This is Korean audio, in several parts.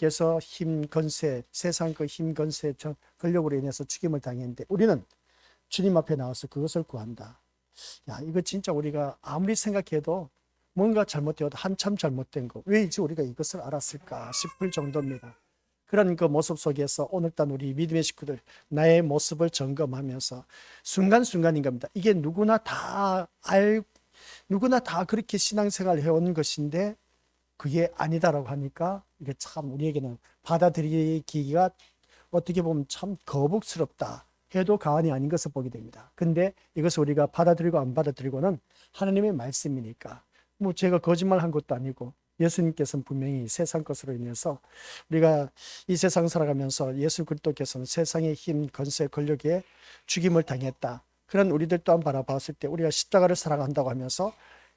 예수님께서 힘 건세, 세상 그 힘 건세 권력으로 인해서 죽임을 당했는데 우리는 주님 앞에 나와서 그것을 구한다. 야, 이거 진짜 우리가 아무리 생각해도 뭔가 잘못되어도 한참 잘못된 거. 왜이지 우리가 이것을 알았을까 싶을 정도입니다. 그런 그 모습 속에서 오늘날 우리 믿음의 식구들 나의 모습을 점검하면서 순간순간인 겁니다. 이게 누구나 다 그렇게 신앙생활을 해온 것인데 그게 아니다라고 하니까 이게 참 우리에게는 받아들이기가 어떻게 보면 참 거북스럽다 해도 과언이 아닌 것을 보게 됩니다. 근데 이것을 우리가 받아들이고 안 받아들이고는 하나님의 말씀이니까 뭐 제가 거짓말한 것도 아니고 예수님께서는 분명히 세상 것으로 인해서 우리가 이 세상 살아가면서 예수 그리스도께서는 세상의 힘, 권세, 권력에 죽임을 당했다. 그런 우리들 또한 바라봤을 때 우리가 십자가를 사랑한다고 하면서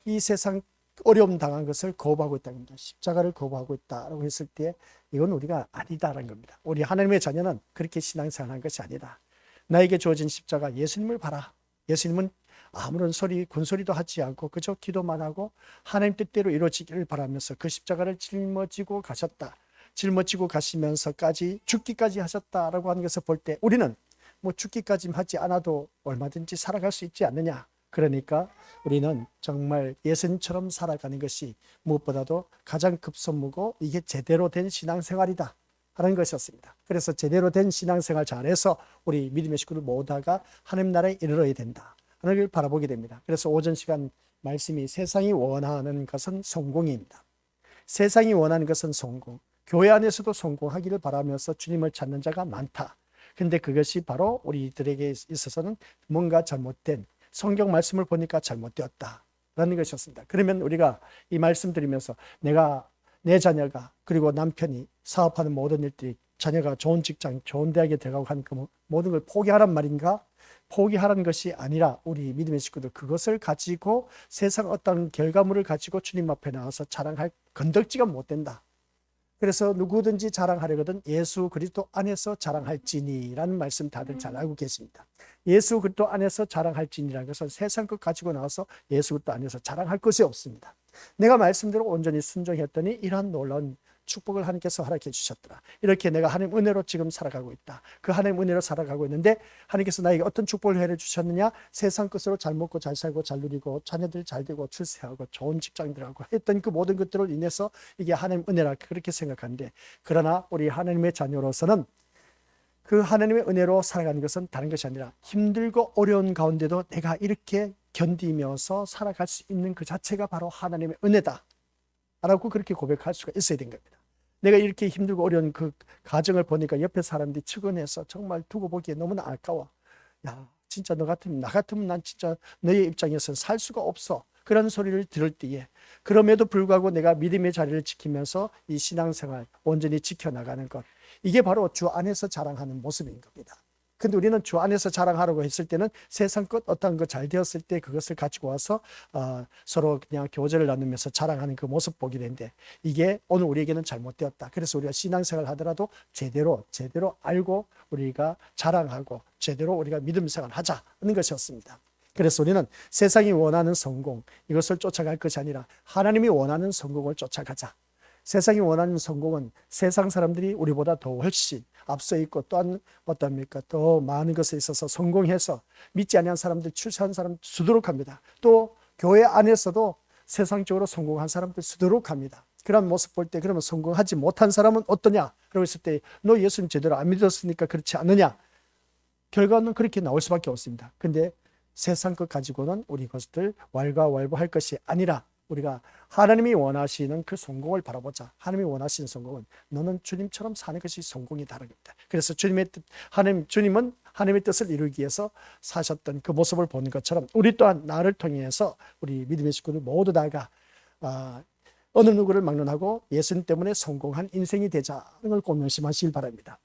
이 세상 어려움 당한 것을 거부하고 있다는 겁니다. 십자가를 거부하고 있다라고 했을 때 이건 우리가 아니다라는 겁니다. 우리 하나님의 자녀는 그렇게 신앙생활한 것이 아니다. 나에게 주어진 십자가 예수님을 봐라. 예수님은 아무런 군소리도 하지 않고 그저 기도만 하고 하나님 뜻대로 이루어지기를 바라면서 그 십자가를 짊어지고 가셨다. 짊어지고 가시면서까지 죽기까지 하셨다라고 하는 것을 볼 때 우리는 뭐 죽기까지 하지 않아도 얼마든지 살아갈 수 있지 않느냐. 그러니까 우리는 정말 예수님처럼 살아가는 것이 무엇보다도 가장 급선무고 이게 제대로 된 신앙생활이다 하는 것이었습니다. 그래서 제대로 된 신앙생활 잘해서 우리 믿음의 식구들 모두가 하나님 나라에 이르러야 된다 하는 걸 바라보게 됩니다. 그래서 오전 시간 말씀이 세상이 원하는 것은 성공입니다. 세상이 원하는 것은 성공. 교회 안에서도 성공하기를 바라면서 주님을 찾는 자가 많다. 근데 그것이 바로 우리들에게 있어서는 뭔가 잘못된 성경 말씀을 보니까 잘못되었다라는 것이었습니다. 그러면 우리가 이 말씀 드리면서 내 자녀가 그리고 남편이 사업하는 모든 일들이 자녀가 좋은 직장, 좋은 대학에 들어가고 하는 그 모든 걸 포기하란 말인가? 포기하라는 것이 아니라 우리 믿음의 식구들 그것을 가지고 세상 어떤 결과물을 가지고 주님 앞에 나와서 자랑할 건덕지가 못 된다. 그래서 누구든지 자랑하려거든 예수 그리스도 안에서 자랑할지니라는 말씀 다들 잘 알고 계십니다. 예수 그리스도 안에서 자랑할지니라는 것은 세상 것 가지고 나와서 예수 그리스도 안에서 자랑할 것이 없습니다. 내가 말씀대로 온전히 순종했더니 이러한 놀라운 축복을 하나님께서 허락해 주셨더라. 이렇게 내가 하나님 은혜로 지금 살아가고 있다. 그 하나님 은혜로 살아가고 있는데 하나님께서 나에게 어떤 축복을 해 주셨느냐? 세상 것으로 잘 먹고 잘 살고 잘 누리고 자녀들 잘 되고 출세하고 좋은 직장 들어가고 했던 그 모든 것들로 인해서 이게 하나님 은혜라 그렇게 생각하는데 그러나 우리 하나님의 자녀로서는 그 하나님의 은혜로 살아가는 것은 다른 것이 아니라 힘들고 어려운 가운데도 내가 이렇게 견디면서 살아갈 수 있는 그 자체가 바로 하나님의 은혜다 라고 그렇게 고백할 수가 있어야 된 겁니다. 내가 이렇게 힘들고 어려운 그 가정을 보니까 옆에 사람들이 측은해서 정말 두고 보기에 너무나 아까워. 야, 진짜 나 같으면 난 진짜 너의 입장에서 살 수가 없어. 그런 소리를 들을 때에 그럼에도 불구하고 내가 믿음의 자리를 지키면서 이 신앙생활 온전히 지켜나가는 것. 이게 바로 주 안에서 자랑하는 모습인 겁니다. 근데 우리는 주 안에서 자랑하라고 했을 때는 세상 것 어떤 거 잘 되었을 때 그것을 가지고 와서 서로 그냥 교제를 나누면서 자랑하는 그 모습 보게 되는데 이게 오늘 우리에게는 잘못되었다. 그래서 우리가 신앙생활 하더라도 제대로 알고 우리가 자랑하고 제대로 우리가 믿음 생활 하자는 것이었습니다. 그래서 우리는 세상이 원하는 성공 이것을 쫓아갈 것이 아니라 하나님이 원하는 성공을 쫓아가자. 세상이 원하는 성공은 세상 사람들이 우리보다 더 훨씬 앞서 있고 또한 어떻습니까? 더 많은 것에 있어서 성공해서 믿지 아니한 사람들, 출세한 사람들 수두룩합니다. 또 교회 안에서도 세상적으로 성공한 사람들 수두룩합니다. 그런 모습 볼 때 그러면 성공하지 못한 사람은 어떠냐? 그러고 있을 때 너 예수님 제대로 안 믿었으니까 그렇지 않느냐? 결과는 그렇게 나올 수밖에 없습니다. 근데 세상 것 가지고는 우리 것들 왈가왈부할 것이 아니라 우리가 하나님이 원하시는 그 성공을 바라보자. 하나님이 원하시는 성공은 너는 주님처럼 사는 것이 성공이다라는 겁니다. 그래서 주님은 하나님의 뜻을 이루기 위해서 사셨던 그 모습을 보는 것처럼 우리 또한 나를 통해서 우리 믿음의 식구들 모두 다가 어느 누구를 막론하고 예수님 때문에 성공한 인생이 되자는 걸 꼭 명심하시길 바랍니다.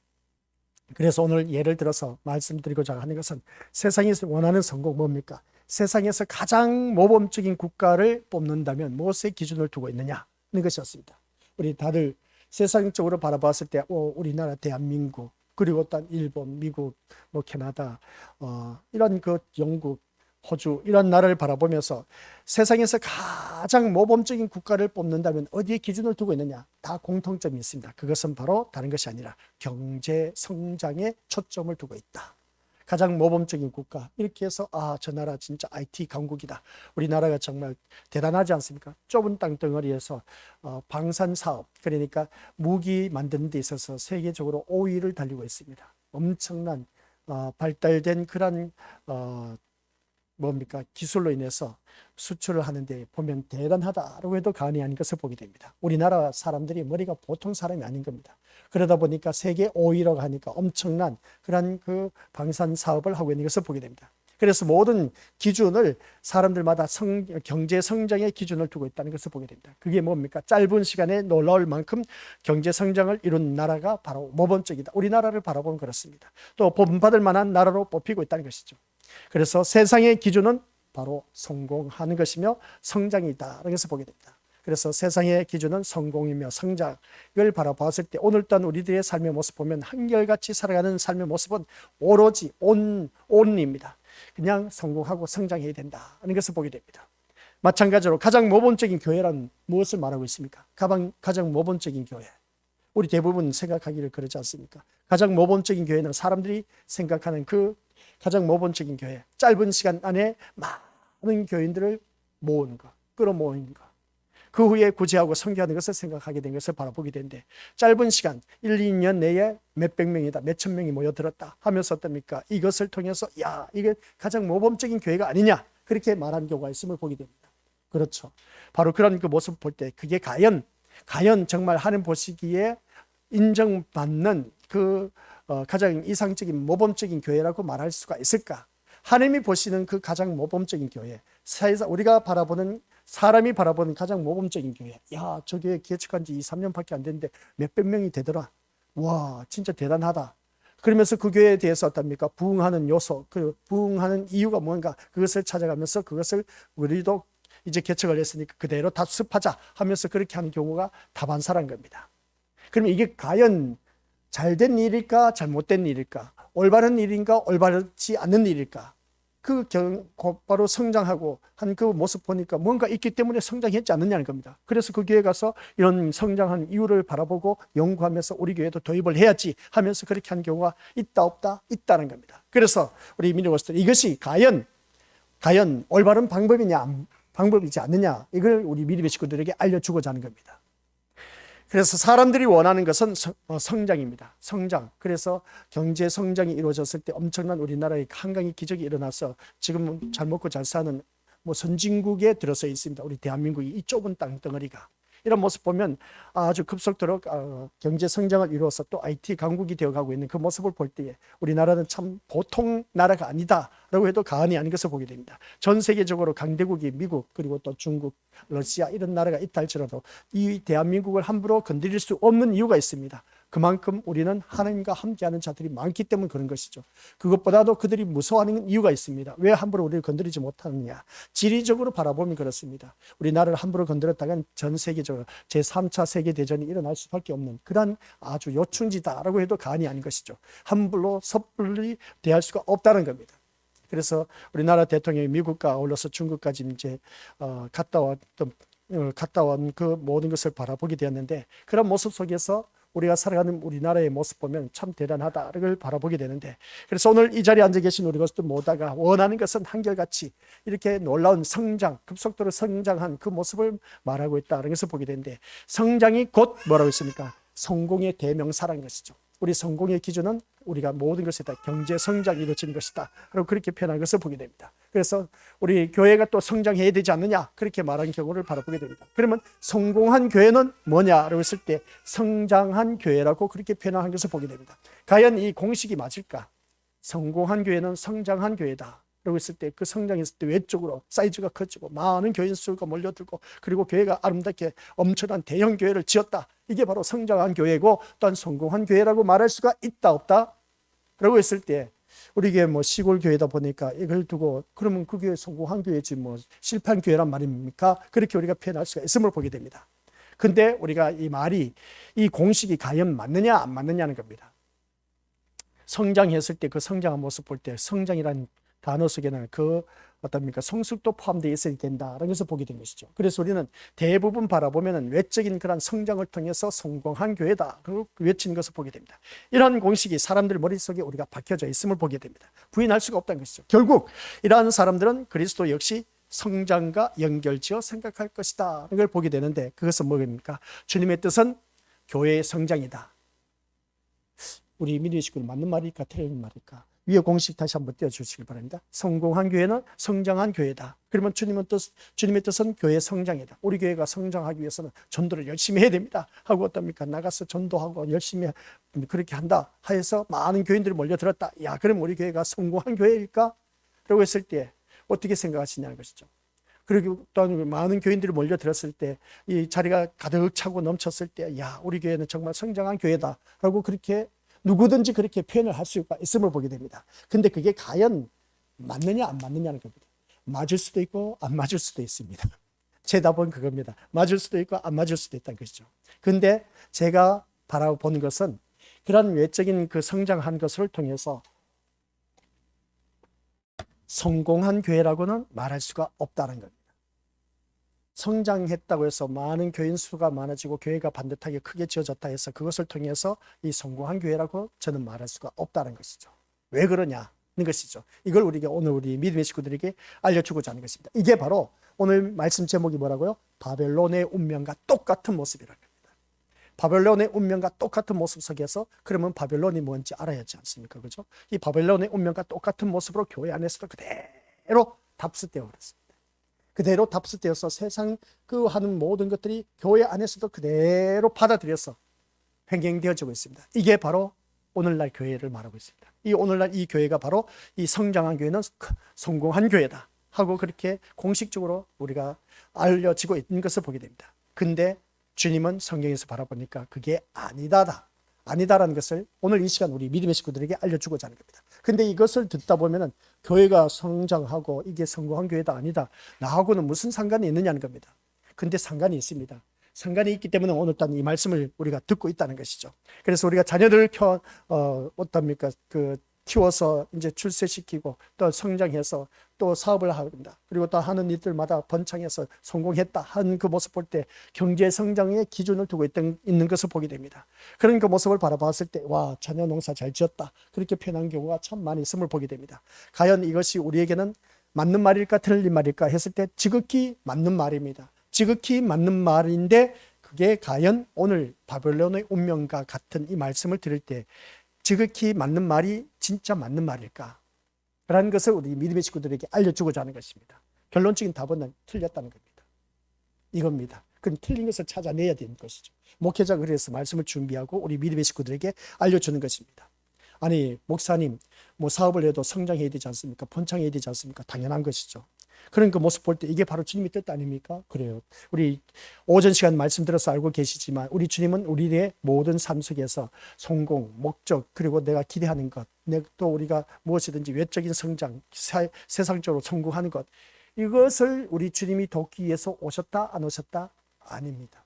그래서 오늘 예를 들어서 말씀드리고자 하는 것은 세상에서 원하는 성공 뭡니까? 세상에서 가장 모범적인 국가를 뽑는다면 무엇의 기준을 두고 있느냐는 것이었습니다. 우리 다들 세상적으로 바라봤을 때 우리나라 대한민국 그리고 또 일본, 미국, 캐나다 이런 그 영국 호주 이런 나라를 바라보면서 세상에서 가장 모범적인 국가를 뽑는다면 어디에 기준을 두고 있느냐? 다 공통점이 있습니다. 그것은 바로 다른 것이 아니라 경제 성장에 초점을 두고 있다. 가장 모범적인 국가. 이렇게 해서 저 나라 진짜 IT 강국이다. 우리나라가 정말 대단하지 않습니까? 좁은 땅덩어리에서 방산 사업, 그러니까 무기 만드는 데 있어서 세계적으로 5위를 달리고 있습니다. 엄청난 발달된 그런 기술로 인해서 수출을 하는데 보면 대단하다라고 해도 과언이 아닌 것을 보게 됩니다. 우리나라 사람들이 머리가 보통 사람이 아닌 겁니다. 그러다 보니까 세계 5위라고 하니까 엄청난 그런 그 방산 사업을 하고 있는 것을 보게 됩니다. 그래서 모든 기준을 사람들마다 경제 성장의 기준을 두고 있다는 것을 보게 됩니다. 그게 뭡니까? 짧은 시간에 놀라울 만큼 경제 성장을 이룬 나라가 바로 모범적이다. 우리나라를 바라보면 그렇습니다. 또 본받을 만한 나라로 뽑히고 있다는 것이죠. 그래서 세상의 기준은 바로 성공하는 것이며 성장이다라는 것을 보게 됩니다. 그래서 세상의 기준은 성공이며 성장을 바라봤을 때 오늘 또한 우리들의 삶의 모습 보면 한결같이 살아가는 삶의 모습은 오로지 온입니다. 그냥 성공하고 성장해야 된다는 것을 보게 됩니다. 마찬가지로 가장 모범적인 교회란 무엇을 말하고 있습니까? 가장 모범적인 교회. 우리 대부분 생각하기를 그러지 않습니까? 가장 모범적인 교회는 사람들이 생각하는 그 가장 모범적인 교회. 짧은 시간 안에 많은 교인들을 모으는 것, 끌어모으는 것. 그 후에 구제하고 선교하는 것을 생각하게 된 것을 바라보게 되는데 짧은 시간 1, 2년 내에 몇백 명이다, 몇천 명이 모여들었다 하면서 어떻습니까? 이것을 통해서 이게 가장 모범적인 교회가 아니냐 그렇게 말하는 경우가 있음을 보게 됩니다. 그렇죠. 바로 그런 그 모습을 볼 때 그게 과연 정말 하나님 보시기에 인정받는 그 가장 이상적인 모범적인 교회라고 말할 수가 있을까? 하나님이 보시는 그 가장 모범적인 교회, 우리가 바라보는 사람이 바라보는 가장 모범적인 교회. 저 교회 개척한 지 2, 3년밖에 안 됐는데 몇백 명이 되더라. 와, 진짜 대단하다. 그러면서 그 교회에 대해서 어떻습니까? 부흥하는 요소, 그 부흥하는 이유가 뭔가 그것을 찾아가면서 그것을 우리도 이제 개척을 했으니까 그대로 답습하자 하면서 그렇게 하는 경우가 다반사란 겁니다. 그럼 이게 과연 잘된 일일까 잘못된 일일까? 올바른 일인가 올바르지 않는 일일까? 곧바로 성장하고 한 그 모습 보니까 뭔가 있기 때문에 성장했지 않느냐는 겁니다. 그래서 그 교회 가서 이런 성장한 이유를 바라보고 연구하면서 우리 교회도 도입을 해야지 하면서 그렇게 한 경우가 있다 없다? 있다는 겁니다. 그래서 우리 미니버스들 이것이 과연 올바른 방법이지 않느냐, 이걸 우리 미리배 식구들에게 알려주고자 하는 겁니다. 그래서 사람들이 원하는 것은 성장입니다. 성장. 그래서 경제 성장이 이루어졌을 때 엄청난 우리나라의 한강의 기적이 일어나서 지금은 잘 먹고 잘 사는 선진국에 들어서 있습니다. 우리 대한민국이 이 좁은 땅덩어리가. 이런 모습 보면 아주 급속도로 경제 성장을 이루어서 또 IT 강국이 되어가고 있는 그 모습을 볼 때에 우리나라는 참 보통 나라가 아니다라고 해도 과언이 아닌 것을 보게 됩니다. 전 세계적으로 강대국이 미국 그리고 또 중국, 러시아 이런 나라가 있다 할지라도 이 대한민국을 함부로 건드릴 수 없는 이유가 있습니다. 그만큼 우리는 하나님과 함께하는 자들이 많기 때문에 그런 것이죠. 그것보다도 그들이 무서워하는 이유가 있습니다. 왜 함부로 우리를 건드리지 못하느냐. 지리적으로 바라보면 그렇습니다. 우리나라를 함부로 건드렸다간 전 세계적으로 제3차 세계대전이 일어날 수밖에 없는 그런 아주 요충지다라고 해도 과언이 아닌 것이죠. 함부로 섣불리 대할 수가 없다는 겁니다. 그래서 우리나라 대통령이 미국과 아울러서 중국까지 이제 갔다 온 그 모든 것을 바라보게 되었는데 그런 모습 속에서 우리가 살아가는 우리나라의 모습 보면 참 대단하다를 바라보게 되는데 그래서 오늘 이 자리에 앉아 계신 우리 것들 모두가 원하는 것은 한결같이 이렇게 놀라운 성장, 급속도로 성장한 그 모습을 말하고 있다는 것을 보게 되는데 성장이 곧 뭐라고 했습니까? 성공의 대명사라는 것이죠. 우리 성공의 기준은 우리가 모든 것에 다 경제 성장이 이루어지는 것이다. 그리고 그렇게 표현한 것을 보게 됩니다. 그래서 우리 교회가 또 성장해야 되지 않느냐 그렇게 말하는 경우를 바라보게 됩니다. 그러면 성공한 교회는 뭐냐라고 했을 때 성장한 교회라고 그렇게 표현한 것을 보게 됩니다. 과연 이 공식이 맞을까? 성공한 교회는 성장한 교회다. 라고 했을 때 그 성장했을 때 외적으로 사이즈가 커지고 많은 교인 수가 몰려들고 그리고 교회가 아름답게 엄청난 대형 교회를 지었다. 이게 바로 성장한 교회고 또한 성공한 교회라고 말할 수가 있다 없다? 라고 했을 때 우리 교회 시골 교회다 보니까 이걸 두고 그러면 그 교회 성공한 교회지 실패한 교회란 말입니까? 그렇게 우리가 표현할 수가 있음을 보게 됩니다. 근데 우리가 이 공식이 과연 맞느냐 안 맞느냐는 겁니다. 성장했을 때 그 성장한 모습 볼 때 성장이란 단어 속에는 그 어떻습니까? 성숙도 포함되어 있어야 된다라는 것을 보게 된 것이죠. 그래서 우리는 대부분 바라보면 외적인 그런 성장을 통해서 성공한 교회다, 그리고 외치는 것을 보게 됩니다. 이러한 공식이 사람들 머릿속에 우리가 박혀져 있음을 보게 됩니다. 부인할 수가 없다는 것이죠. 결국 이러한 사람들은 그리스도 역시 성장과 연결지어 생각할 것이다, 이걸 보게 되는데, 그것은 뭐입니까? 주님의 뜻은 교회의 성장이다. 우리 믿음의 식구는 맞는 말일까 틀린 말일까? 위에 공식 다시 한번 띄워주시기 바랍니다. 성공한 교회는 성장한 교회다. 그러면 주님의 뜻은 교회의 성장이다. 우리 교회가 성장하기 위해서는 전도를 열심히 해야 됩니다 하고, 어떻습니까? 나가서 전도하고 열심히 그렇게 한다 하여서 많은 교인들이 몰려들었다. 야, 그럼 우리 교회가 성공한 교회일까? 라고 했을 때 어떻게 생각하시냐는 것이죠. 그리고 또 많은 교인들이 몰려들었을 때, 이 자리가 가득 차고 넘쳤을 때, 야, 우리 교회는 정말 성장한 교회다 라고 그렇게 누구든지 그렇게 표현을 할 수가 있음을 보게 됩니다. 근데 그게 과연 맞느냐 안 맞느냐는 겁니다. 맞을 수도 있고 안 맞을 수도 있습니다. 제 답은 그겁니다. 맞을 수도 있고 안 맞을 수도 있다는 것이죠. 근데 제가 바라보는 것은 그런 외적인 그 성장한 것을 통해서 성공한 교회라고는 말할 수가 없다는 겁니다. 성장했다고 해서 많은 교인 수가 많아지고 교회가 반듯하게 크게 지어졌다 해서 그것을 통해서 이 성공한 교회라고 저는 말할 수가 없다는 것이죠. 왜 그러냐는 것이죠. 이걸 우리가 오늘 우리 믿음의 식구들에게 알려주고자 하는 것입니다. 이게 바로 오늘 말씀 제목이 뭐라고요? 바벨론의 운명과 똑같은 모습이라는 겁니다. 바벨론의 운명과 똑같은 모습 속에서, 그러면 바벨론이 뭔지 알아야 하지 않습니까? 그죠? 이 바벨론의 운명과 똑같은 모습으로 교회 안에서도 그대로 답습되어 버렸습니다. 그대로 답습되어서 세상 그 하는 모든 것들이 교회 안에서도 그대로 받아들여서 행행되어지고 있습니다. 이게 바로 오늘날 교회를 말하고 있습니다. 이 오늘날 이 교회가 바로 이 성장한 교회는 성공한 교회다 하고 그렇게 공식적으로 우리가 알려지고 있는 것을 보게 됩니다. 근데 주님은 성경에서 바라보니까 그게 아니다라는 것을 오늘 이 시간 우리 믿음의 식구들에게 알려주고자 하는 겁니다. 근데 이것을 듣다 보면은 교회가 성장하고 이게 성공한 교회다 아니다, 나하고는 무슨 상관이 있느냐는 겁니다. 근데 상관이 있습니다. 상관이 있기 때문에 오늘 이 말씀을 우리가 듣고 있다는 것이죠. 그래서 우리가 자녀들을 키워서 이제 출세시키고 또 성장해서 또 사업을 합니다. 그리고 또 하는 일들마다 번창해서 성공했다 하는 그 모습 볼 때 경제 성장의 기준을 두고 있는 것을 보게 됩니다. 그런 그 모습을 바라봤을 때, 와, 자녀 농사 잘 지었다, 그렇게 표현한 경우가 참 많이 있음을 보게 됩니다. 과연 이것이 우리에게는 맞는 말일까 틀린 말일까 했을 때 지극히 맞는 말입니다. 지극히 맞는 말인데, 그게 과연 오늘 바벨론의 운명과 같은 이 말씀을 들을 때 지극히 맞는 말이 진짜 맞는 말일까? 라는 것을 우리 믿음의 식구들에게 알려주고자 하는 것입니다. 결론적인 답은 틀렸다는 겁니다. 이겁니다. 그럼 틀린 것을 찾아내야 되는 것이죠. 목회자가 그래서 말씀을 준비하고 우리 믿음의 식구들에게 알려주는 것입니다. 아니, 목사님, 사업을 해도 성장해야 되지 않습니까? 번창해야 되지 않습니까? 당연한 것이죠. 그런 그 모습 볼 때 이게 바로 주님의 뜻 아닙니까? 그래요. 우리 오전 시간 말씀 들어서 알고 계시지만 우리 주님은 우리의 모든 삶 속에서 성공, 목적, 그리고 내가 기대하는 것, 또 우리가 무엇이든지 외적인 성장, 세상적으로 성공하는 것, 이것을 우리 주님이 돕기 위해서 오셨다 안 오셨다? 아닙니다.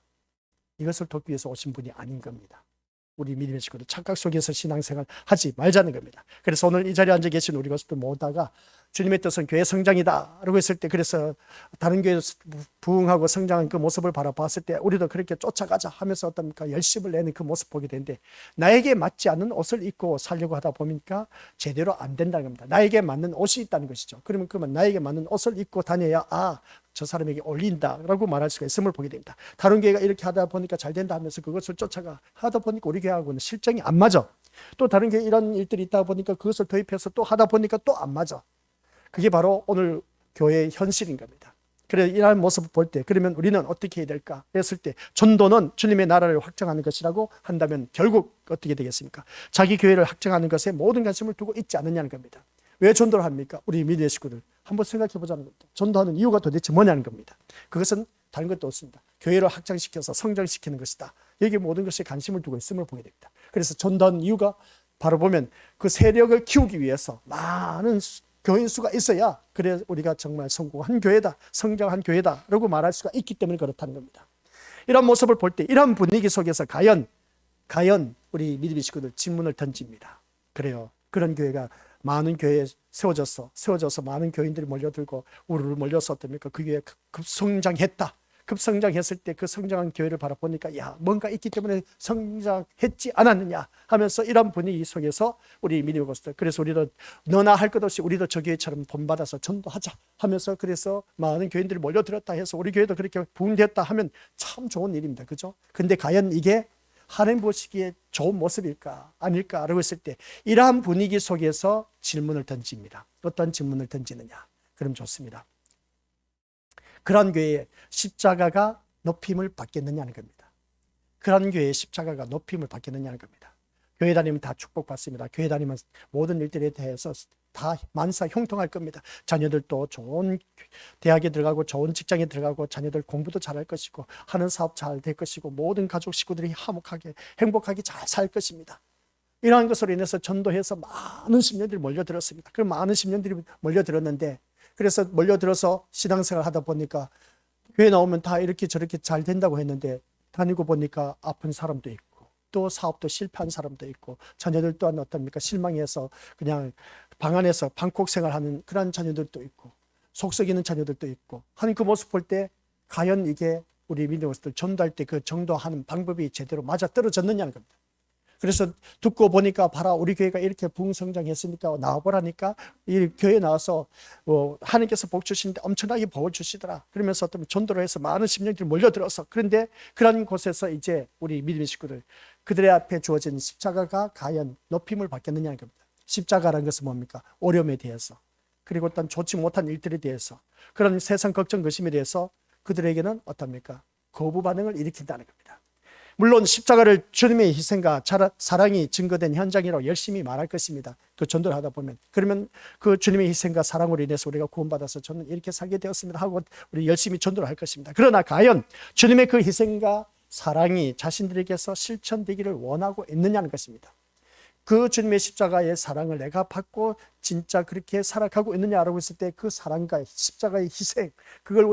이것을 돕기 위해서 오신 분이 아닌 겁니다. 우리 믿음의 식구들 착각 속에서 신앙생활 하지 말자는 겁니다. 그래서 오늘 이 자리에 앉아 계신 우리 것들 모두가 주님의 뜻은 교회 성장이다 라고 했을 때, 그래서 다른 교회에서 부흥하고 성장한 그 모습을 바라봤을 때 우리도 그렇게 쫓아가자 하면서 어떻습니까? 열심을 내는 그 모습 보게 되는데, 나에게 맞지 않는 옷을 입고 살려고 하다 보니까 제대로 안 된다는 겁니다. 나에게 맞는 옷이 있다는 것이죠. 그러면 나에게 맞는 옷을 입고 다녀야 저 사람에게 어울린다라고 말할 수가 있음을 보게 됩니다. 다른 교회가 이렇게 하다 보니까 잘 된다 하면서 그것을 쫓아가 하다 보니까 우리 교회하고는 실정이 안 맞아. 또 다른 교회 이런 일들이 있다 보니까 그것을 도입해서 또 하다 보니까 또 안 맞아. 그게 바로 오늘 교회의 현실인 겁니다. 그래서 이러한 모습을 볼 때, 그러면 우리는 어떻게 해야 될까 했을 때, 전도는 주님의 나라를 확장하는 것이라고 한다면 결국 어떻게 되겠습니까? 자기 교회를 확장하는 것에 모든 관심을 두고 있지 않느냐는 겁니다. 왜 전도를 합니까? 우리 믿음의 식구들 한번 생각해 보자는 겁니다. 전도하는 이유가 도대체 뭐냐는 겁니다. 그것은 다른 것도 없습니다. 교회를 확장시켜서 성장시키는 것이다. 여기 모든 것에 관심을 두고 있음을 보게 됩니다. 그래서 전도하는 이유가 바로 보면 그 세력을 키우기 위해서 많은 교인 수가 있어야, 그래 우리가 정말 성공한 교회다, 성장한 교회다 라고 말할 수가 있기 때문에 그렇다는 겁니다. 이런 모습을 볼 때, 이런 분위기 속에서 과연 우리 믿음의 식구들 질문을 던집니다. 그래요. 그런 교회가 많은 교회에 세워져서 많은 교인들이 몰려들고 우르르 몰려서 어떻습니까? 그 교회가 급성장했다. 급성장했을 때 그 성장한 교회를 바라보니까 야, 뭔가 있기 때문에 성장했지 않았느냐 하면서 이런 분위기 속에서 우리 믿음의 것들, 그래서 우리도 너나 할 것 없이 우리도 저 교회처럼 본받아서 전도하자 하면서, 그래서 많은 교인들이 몰려들었다 해서 우리 교회도 그렇게 부흥되었다 하면 참 좋은 일입니다. 그죠? 근데 과연 이게 하나님 보시기에 좋은 모습일까 아닐까 알고 있을 때 이러한 분위기 속에서 질문을 던집니다. 어떤 질문을 던지느냐? 그럼 좋습니다. 그런 교회에 십자가가 높임을 받겠느냐는 겁니다. 그런 교회에 십자가가 높임을 받겠느냐는 겁니다. 교회 다니면 다 축복받습니다. 교회 다니면 모든 일들에 대해서 다 만사 형통할 겁니다. 자녀들도 좋은 대학에 들어가고 좋은 직장에 들어가고 자녀들 공부도 잘할 것이고 하는 사업 잘 될 것이고 모든 가족 식구들이 화목하게 행복하게 잘 살 것입니다. 이러한 것으로 인해서 전도해서 많은 심령들이 몰려들었습니다. 그 많은 심령들이 몰려들었는데, 그래서 몰려들어서 신앙생활 하다 보니까 교회 나오면 다 이렇게 저렇게 잘 된다고 했는데 다니고 보니까 아픈 사람도 있고 또 사업도 실패한 사람도 있고 자녀들 또한 어떻습니까? 실망해서 그냥 방 안에서 방콕 생활하는 그런 자녀들도 있고 속썩이는 자녀들도 있고 하는 그 모습 볼 때 과연 이게 우리 믿음의 것들 전도할 때 그 전도하는 방법이 제대로 맞아 떨어졌느냐는 겁니다. 그래서 듣고 보니까 봐라, 우리 교회가 이렇게 부흥성장했으니까 나와보라니까 이 교회 나와서 하나님께서 복 주시는데 엄청나게 복을 주시더라. 그러면서 어떤 전도를 해서 많은 심령들이 몰려들어서, 그런데 그런 곳에서 이제 우리 믿음의 식구들, 그들의 앞에 주어진 십자가가 과연 높임을 받겠느냐는 겁니다. 십자가라는 것은 뭡니까? 어려움에 대해서, 그리고 어떤 좋지 못한 일들에 대해서, 그런 세상 걱정 근심에 대해서 그들에게는 어떻습니까? 거부 반응을 일으킨다는 겁니다. 물론 십자가를 주님의 희생과 사랑이 증거된 현장이라고 열심히 말할 것입니다. 그 전도를 하다 보면. 그러면 그 주님의 희생과 사랑으로 인해서 우리가 구원받아서 저는 이렇게 살게 되었습니다 하고 우리 열심히 전도를 할 것입니다. 그러나 과연 주님의 그 희생과 사랑이 자신들에게서 실천되기를 원하고 있느냐는 것입니다. 그 주님의 십자가의 사랑을 내가 받고 진짜 그렇게 살아가고 있느냐라고 했을 때 그 사랑과 십자가의 희생, 그걸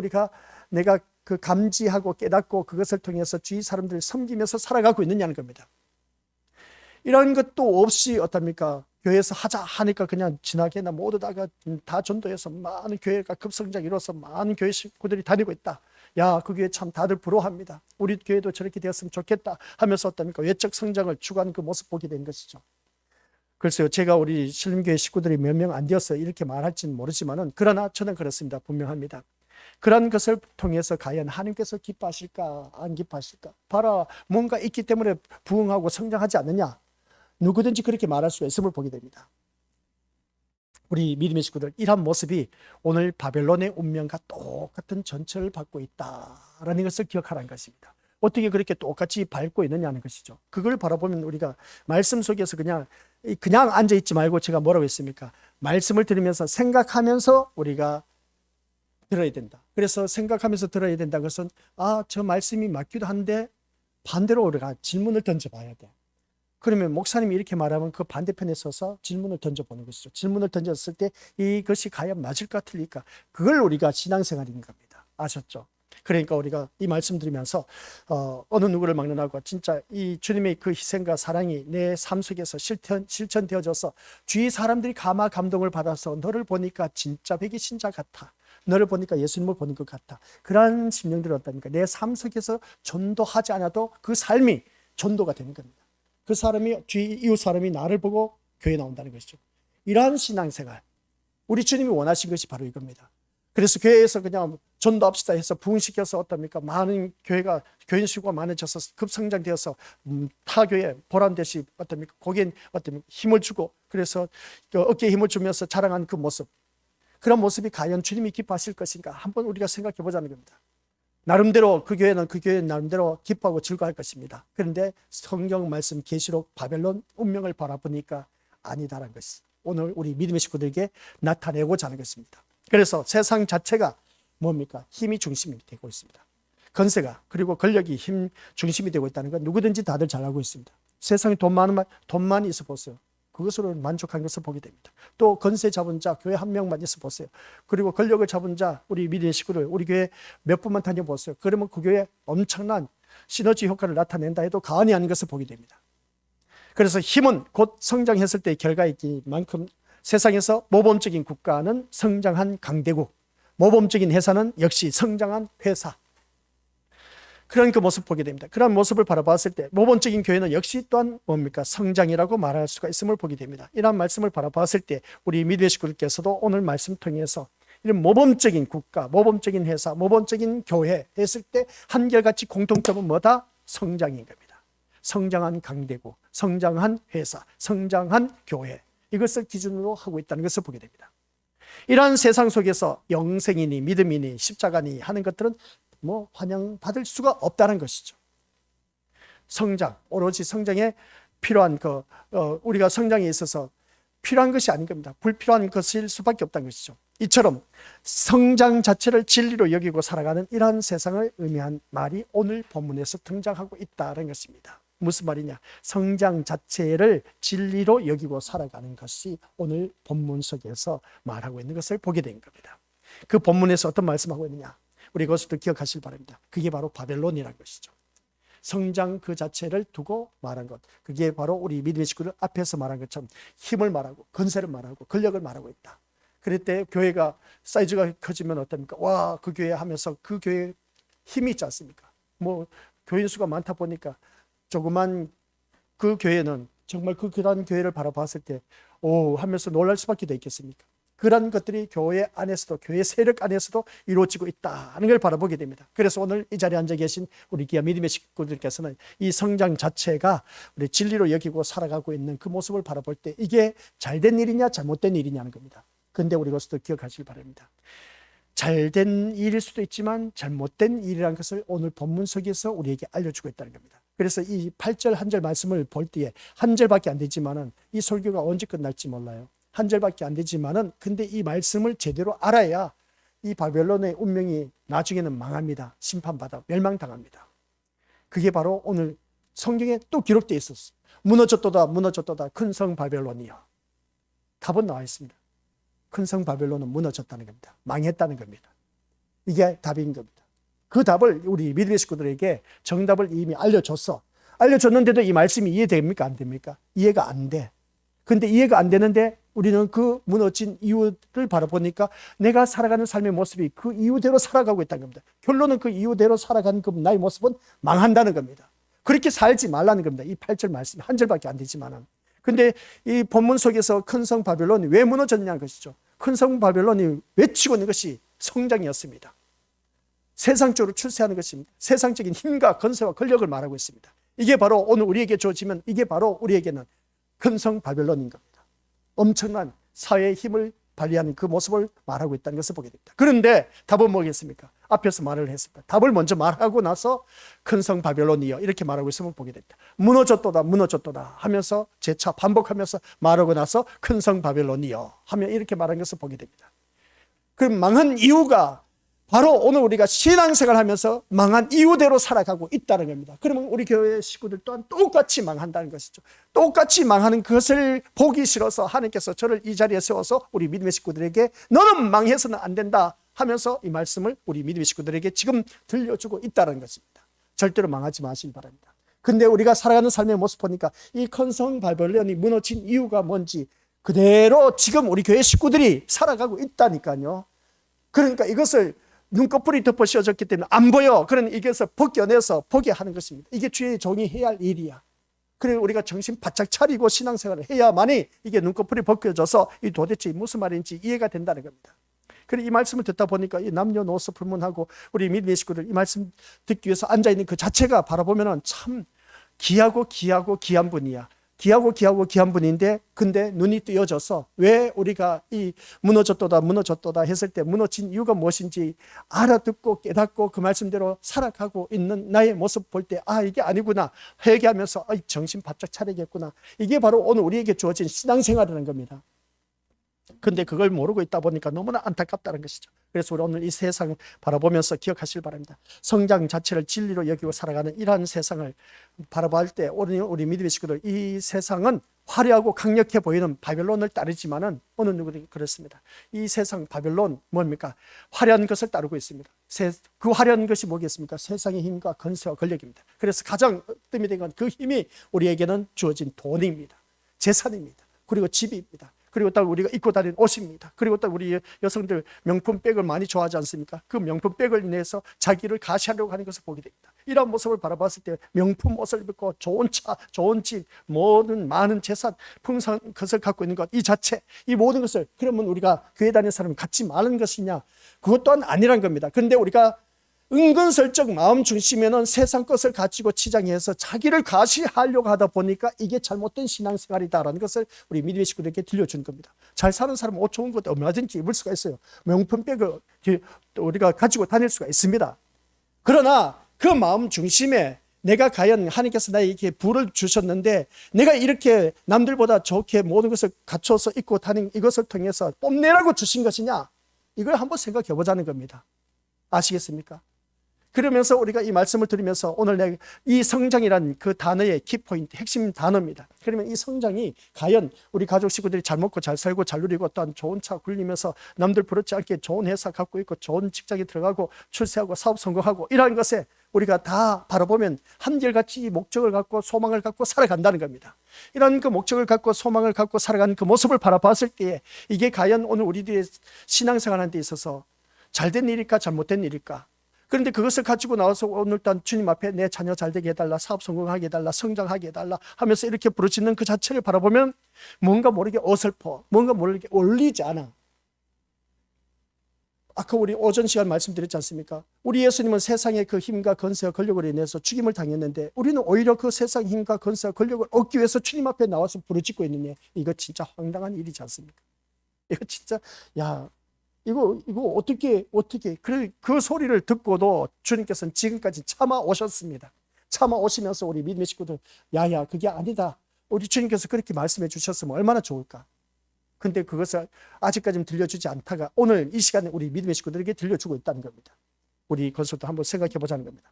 내가 그 감지하고 깨닫고 그것을 통해서 주위 사람들을 섬기면서 살아가고 있느냐는 겁니다. 이런 것도 없이 어떻습니까? 교회에서 하자 하니까 그냥 지나게나 모두 다 전도해서 많은 교회가 급성장 이뤄서 많은 교회 식구들이 다니고 있다. 야, 그 교회 참 다들 부러워합니다. 우리 교회도 저렇게 되었으면 좋겠다 하면서 어떻습니까? 외적 성장을 추구하는 그 모습 보게 된 것이죠. 글쎄요, 제가 우리 신림교회 식구들이 몇 명 안 되어서 이렇게 말할지는 모르지만은, 그러나 저는 그렇습니다. 분명합니다. 그런 것을 통해서 과연 하나님께서 기뻐하실까 안 기뻐하실까? 봐라, 뭔가 있기 때문에 부흥하고 성장하지 않느냐? 누구든지 그렇게 말할 수 있음을 보게 됩니다. 우리 믿음의 식구들, 이러한 모습이 오늘 바벨론의 운명과 똑같은 전철을 밟고 있다라는 것을 기억하라는 것입니다. 어떻게 그렇게 똑같이 밟고 있느냐는 것이죠. 그걸 바라보면 우리가 말씀 속에서 그냥 앉아있지 말고, 제가 뭐라고 했습니까? 말씀을 들으면서 생각하면서 우리가 들어야 된다. 그래서 생각하면서 들어야 된다. 그것은 저 말씀이 맞기도 한데 반대로 우리가 질문을 던져봐야 돼. 그러면 목사님이 이렇게 말하면 그 반대편에 서서 질문을 던져보는 것이죠. 질문을 던졌을 때 이것이 과연 맞을까 틀릴까? 그걸 우리가 신앙생활인 겁니다. 아셨죠? 그러니까 우리가 이 말씀 들으면서 어느 누구를 막론하고 진짜 이 주님의 그 희생과 사랑이 내 삶 속에서 실천되어져서 주위 사람들이 감동을 받아서 너를 보니까 진짜 백이 신자 같아, 너를 보니까 예수님을 보는 것 같아, 그러한 심령들이 어떠니까 내 삶 속에서 전도하지 않아도 그 삶이 전도가 되는 겁니다. 그 사람이, 주위 이웃 사람이 나를 보고 교회에 나온다는 것이죠. 이러한 신앙생활, 우리 주님이 원하신 것이 바로 이겁니다. 그래서 교회에서 그냥 전도합시다 해서 부흥시켜서 어떻습니까? 많은 교인 수가 많아져서 급성장되어서 타 교회 보란듯이 어떻습니까? 거기에 힘을 주고, 그래서 어깨에 힘을 주면서 자랑하는 그 모습, 그런 모습이 과연 주님이 기뻐하실 것인가? 한번 우리가 생각해 보자는 겁니다. 나름대로 그 교회는 나름대로 기뻐하고 즐거워할 것입니다. 그런데 성경 말씀 계시록 바벨론 운명을 바라보니까 아니다라는 것이 오늘 우리 믿음의 식구들에게 나타내고자 하는 것입니다. 그래서 세상 자체가 뭡니까? 힘이 중심이 되고 있습니다. 건세가, 그리고 권력이 힘 중심이 되고 있다는 건 누구든지 다들 잘 알고 있습니다. 세상에 돈만 있어 보세요. 그것으로 만족한 것을 보게 됩니다. 또 건세 잡은 자 교회 한 명만 있어 보세요. 그리고 권력을 잡은 자 우리 믿음의 식구들, 우리 교회 몇 분만 다녀보세요. 그러면 그 교회에 엄청난 시너지 효과를 나타낸다 해도 과언이 아닌 것을 보게 됩니다. 그래서 힘은 곧 성장했을 때의 결과이기만큼 세상에서 모범적인 국가는 성장한 강대국, 모범적인 회사는 역시 성장한 회사. 그런 그 모습 보게 됩니다. 그런 모습을 바라봤을 때 모범적인 교회는 역시 또한 뭡니까? 성장이라고 말할 수가 있음을 보게 됩니다. 이러한 말씀을 바라봤을 때 우리 믿음의 식구들께서도 오늘 말씀 통해서 이런 모범적인 국가, 모범적인 회사, 모범적인 교회 했을 때 한결같이 공통점은 뭐다? 성장인 겁니다. 성장한 강대국, 성장한 회사, 성장한 교회, 이것을 기준으로 하고 있다는 것을 보게 됩니다. 이러한 세상 속에서 영생이니 믿음이니 십자가니 하는 것들은 환영받을 수가 없다는 것이죠. 성장, 오로지 성장에 필요한 우리가 성장에 있어서 필요한 것이 아닌 겁니다. 불필요한 것일 수밖에 없다는 것이죠. 이처럼 성장 자체를 진리로 여기고 살아가는 이러한 세상을 의미한 말이 오늘 본문에서 등장하고 있다는 것입니다. 무슨 말이냐? 성장 자체를 진리로 여기고 살아가는 것이 오늘 본문 속에서 말하고 있는 것을 보게 된 겁니다. 그 본문에서 어떤 말씀하고 있느냐? 우리 그것도 기억하시길 바랍니다. 그게 바로 바벨론이라는 것이죠. 성장 그 자체를 두고 말한 것, 그게 바로 우리 믿음의 식구들 앞에서 말한 것처럼 힘을 말하고 건세를 말하고 권력을 말하고 있다. 그럴 때 교회가 사이즈가 커지면 어떻습니까? 와, 그 교회 하면서 그 교회 힘이 있지 않습니까? 교인 수가 많다 보니까 조그만 그 교회는 정말 그런 교회를 바라봤을 때 하면서 놀랄 수밖에 더 있겠습니까? 그런 것들이 교회 안에서도, 교회 세력 안에서도 이루어지고 있다는 걸 바라보게 됩니다. 그래서 오늘 이 자리에 앉아 계신 우리 귀한 믿음의 식구들께서는 이 성장 자체가 우리 진리로 여기고 살아가고 있는 그 모습을 바라볼 때 이게 잘된 일이냐 잘못된 일이냐는 겁니다. 근데 우리 그것도 기억하시길 바랍니다. 잘된 일일 수도 있지만 잘못된 일이라는 것을 오늘 본문 속에서 우리에게 알려주고 있다는 겁니다. 그래서 이 8절 한 절 말씀을 볼 때에 한 절밖에 안 되지만은 이 설교가 언제 끝날지 몰라요. 한 절밖에 안 되지만은 근데 이 말씀을 제대로 알아야 이 바벨론의 운명이 나중에는 망합니다. 심판받아 멸망당합니다. 그게 바로 오늘 성경에 또 기록되어 있었어. 무너졌도다 무너졌도다 큰 성 바벨론이여. 답은 나와 있습니다. 큰 성 바벨론은 무너졌다는 겁니다. 망했다는 겁니다. 이게 답인 겁니다. 그 답을 우리 믿음의 식구들에게 정답을 이미 알려줬는데도 이 말씀이 이해됩니까? 안 됩니까? 이해가 안 돼. 근데 이해가 안 되는데 우리는 그 무너진 이유를 바라보니까 내가 살아가는 삶의 모습이 그 이유대로 살아가고 있다는 겁니다. 결론은 그 이유대로 살아가는 그 나의 모습은 망한다는 겁니다. 그렇게 살지 말라는 겁니다. 이 8절 말씀 한 절밖에 안 되지만은. 근데 이 본문 속에서 큰 성 바벨론이 왜 무너졌냐는 것이죠. 큰 성 바벨론이 외치고 있는 것이 성장이었습니다. 세상적으로 출세하는 것입니다. 세상적인 힘과 건세와 권력을 말하고 있습니다. 이게 바로 오늘 우리에게 주어지면 이게 바로 우리에게는 큰 성 바벨론인 겁니다. 엄청난 사회의 힘을 발휘하는 그 모습을 말하고 있다는 것을 보게 됩니다. 그런데 답은 뭐겠습니까? 앞에서 말을 했습니다. 답을 먼저 말하고 나서 큰 성 바벨론이여 이렇게 말하고 있으면 보게 됩니다. 무너졌도다 무너졌도다 하면서 재차 반복하면서 말하고 나서 큰 성 바벨론이여 하며 이렇게 말한 것을 보게 됩니다. 그럼 망한 이유가 바로 오늘 우리가 신앙생활을 하면서 망한 이유대로 살아가고 있다는 겁니다. 그러면 우리 교회 식구들 또한 똑같이 망한다는 것이죠. 똑같이 망하는 것을 보기 싫어서 하나님께서 저를 이 자리에 세워서 우리 믿음의 식구들에게 너는 망해서는 안 된다 하면서 이 말씀을 우리 믿음의 식구들에게 지금 들려주고 있다는 것입니다. 절대로 망하지 마시기 바랍니다. 근데 우리가 살아가는 삶의 모습 보니까 이 큰 성 바벨론이 무너진 이유가 뭔지 그대로 지금 우리 교회 식구들이 살아가고 있다니까요. 그러니까 이것을 눈꺼풀이 덮어 씌워졌기 때문에 안 보여. 그러니 이것을 벗겨내서 보게 하는 것입니다. 이게 주의 종이 해야 할 일이야. 그리고 우리가 정신 바짝 차리고 신앙생활을 해야만이 이게 눈꺼풀이 벗겨져서 이 도대체 무슨 말인지 이해가 된다는 겁니다. 그리고 이 말씀을 듣다 보니까 이 남녀노소 불문하고 우리 믿음의 식구들 이 말씀 듣기 위해서 앉아있는 그 자체가 바라보면 참 귀하고 귀한 분이야. 귀하고 귀한 분인데 근데 눈이 뜨여져서 왜 우리가 이 무너졌도다 했을 때 무너진 이유가 무엇인지 알아듣고 깨닫고 그 말씀대로 살아가고 있는 나의 모습 볼 때 이게 아니구나 회개하면서 정신 바짝 차리겠구나. 이게 바로 오늘 우리에게 주어진 신앙생활이라는 겁니다. 근데 그걸 모르고 있다 보니까 너무나 안타깝다는 것이죠. 그래서 우리 오늘 이 세상 바라보면서 기억하시길 바랍니다. 성장 자체를 진리로 여기고 살아가는 이러한 세상을 바라볼 때 우리 믿음의 식구들 이 세상은 화려하고 강력해 보이는 바벨론을 따르지만은 어느 누구도 그렇습니다. 이 세상 바벨론 뭡니까? 화려한 것을 따르고 있습니다. 그 화려한 것이 뭐겠습니까? 세상의 힘과 건세와 권력입니다. 그래서 가장 뜸이 된 건 그 힘이 우리에게는 주어진 돈입니다. 재산입니다. 그리고 집입니다. 그리고 또 우리가 입고 다니는 옷입니다. 그리고 또 우리 여성들 명품 백을 많이 좋아하지 않습니까? 그 명품 백을 인해서 자기를 가시하려고 하는 것을 보게 됩니다. 이런 모습을 바라봤을 때 명품 옷을 입고 좋은 차, 좋은 집, 모든 많은 재산, 풍성한 것을 갖고 있는 것, 이 자체, 이 모든 것을 그러면 우리가 교회 다니는 사람이 갖지 말은 것이냐? 그것 또한 아니란 겁니다. 그런데 우리가 은근슬쩍 마음 중심에는 세상 것을 가지고 치장해서 자기를 가시하려고 하다 보니까 이게 잘못된 신앙생활이다라는 것을 우리 믿음의 식구들에게 들려준 겁니다. 잘 사는 사람은 옷 좋은 것도 얼마든지 입을 수가 있어요. 명품백을 우리가 가지고 다닐 수가 있습니다. 그러나 그 마음 중심에 내가 과연 하나님께서 나에게 부를 주셨는데 내가 이렇게 남들보다 좋게 모든 것을 갖춰서 입고 다니는 이것을 통해서 뽐내라고 주신 것이냐? 이걸 한번 생각해 보자는 겁니다. 아시겠습니까? 그러면서 우리가 이 말씀을 들으면서 오늘 이 성장이란 그 단어의 키포인트, 핵심 단어입니다. 그러면 이 성장이 과연 우리 가족 식구들이 잘 먹고 잘 살고 잘 누리고 또한 좋은 차 굴리면서 남들 부럽지 않게 좋은 회사 갖고 있고 좋은 직장에 들어가고 출세하고 사업 성공하고 이러한 것에 우리가 다 바라보면 한결같이 이 목적을 갖고 소망을 갖고 살아간다는 겁니다. 이런 그 목적을 갖고 소망을 갖고 살아가는 그 모습을 바라봤을 때에 이게 과연 오늘 우리들의 신앙생활하는 데 있어서 잘된 일일까 잘못된 일일까? 그런데 그것을 가지고 나와서 오늘 단 주님 앞에 내 자녀 잘되게 해달라, 사업 성공하게 해달라, 성장하게 해달라 하면서 이렇게 부르짖는 그 자체를 바라보면 뭔가 모르게 어설퍼, 뭔가 모르게 어울리지 않아. 아까 우리 오전 시간 말씀드렸지 않습니까? 우리 예수님은 세상의 그 힘과 권세와 권력으로 인해서 죽임을 당했는데 우리는 오히려 그 세상 힘과 권세와 권력을 얻기 위해서 주님 앞에 나와서 부르짖고 있느냐. 이거 진짜 황당한 일이지 않습니까? 이거 진짜 이거 어떻게 그 소리를 듣고도 주님께서는 지금까지 참아 오셨습니다. 참아 오시면서 우리 믿음의 식구들 야야 그게 아니다. 우리 주님께서 그렇게 말씀해 주셨으면 얼마나 좋을까. 근데 그것을 아직까지는 들려주지 않다가 오늘 이 시간에 우리 믿음의 식구들에게 들려주고 있다는 겁니다. 우리 그것도 한번 생각해 보자는 겁니다.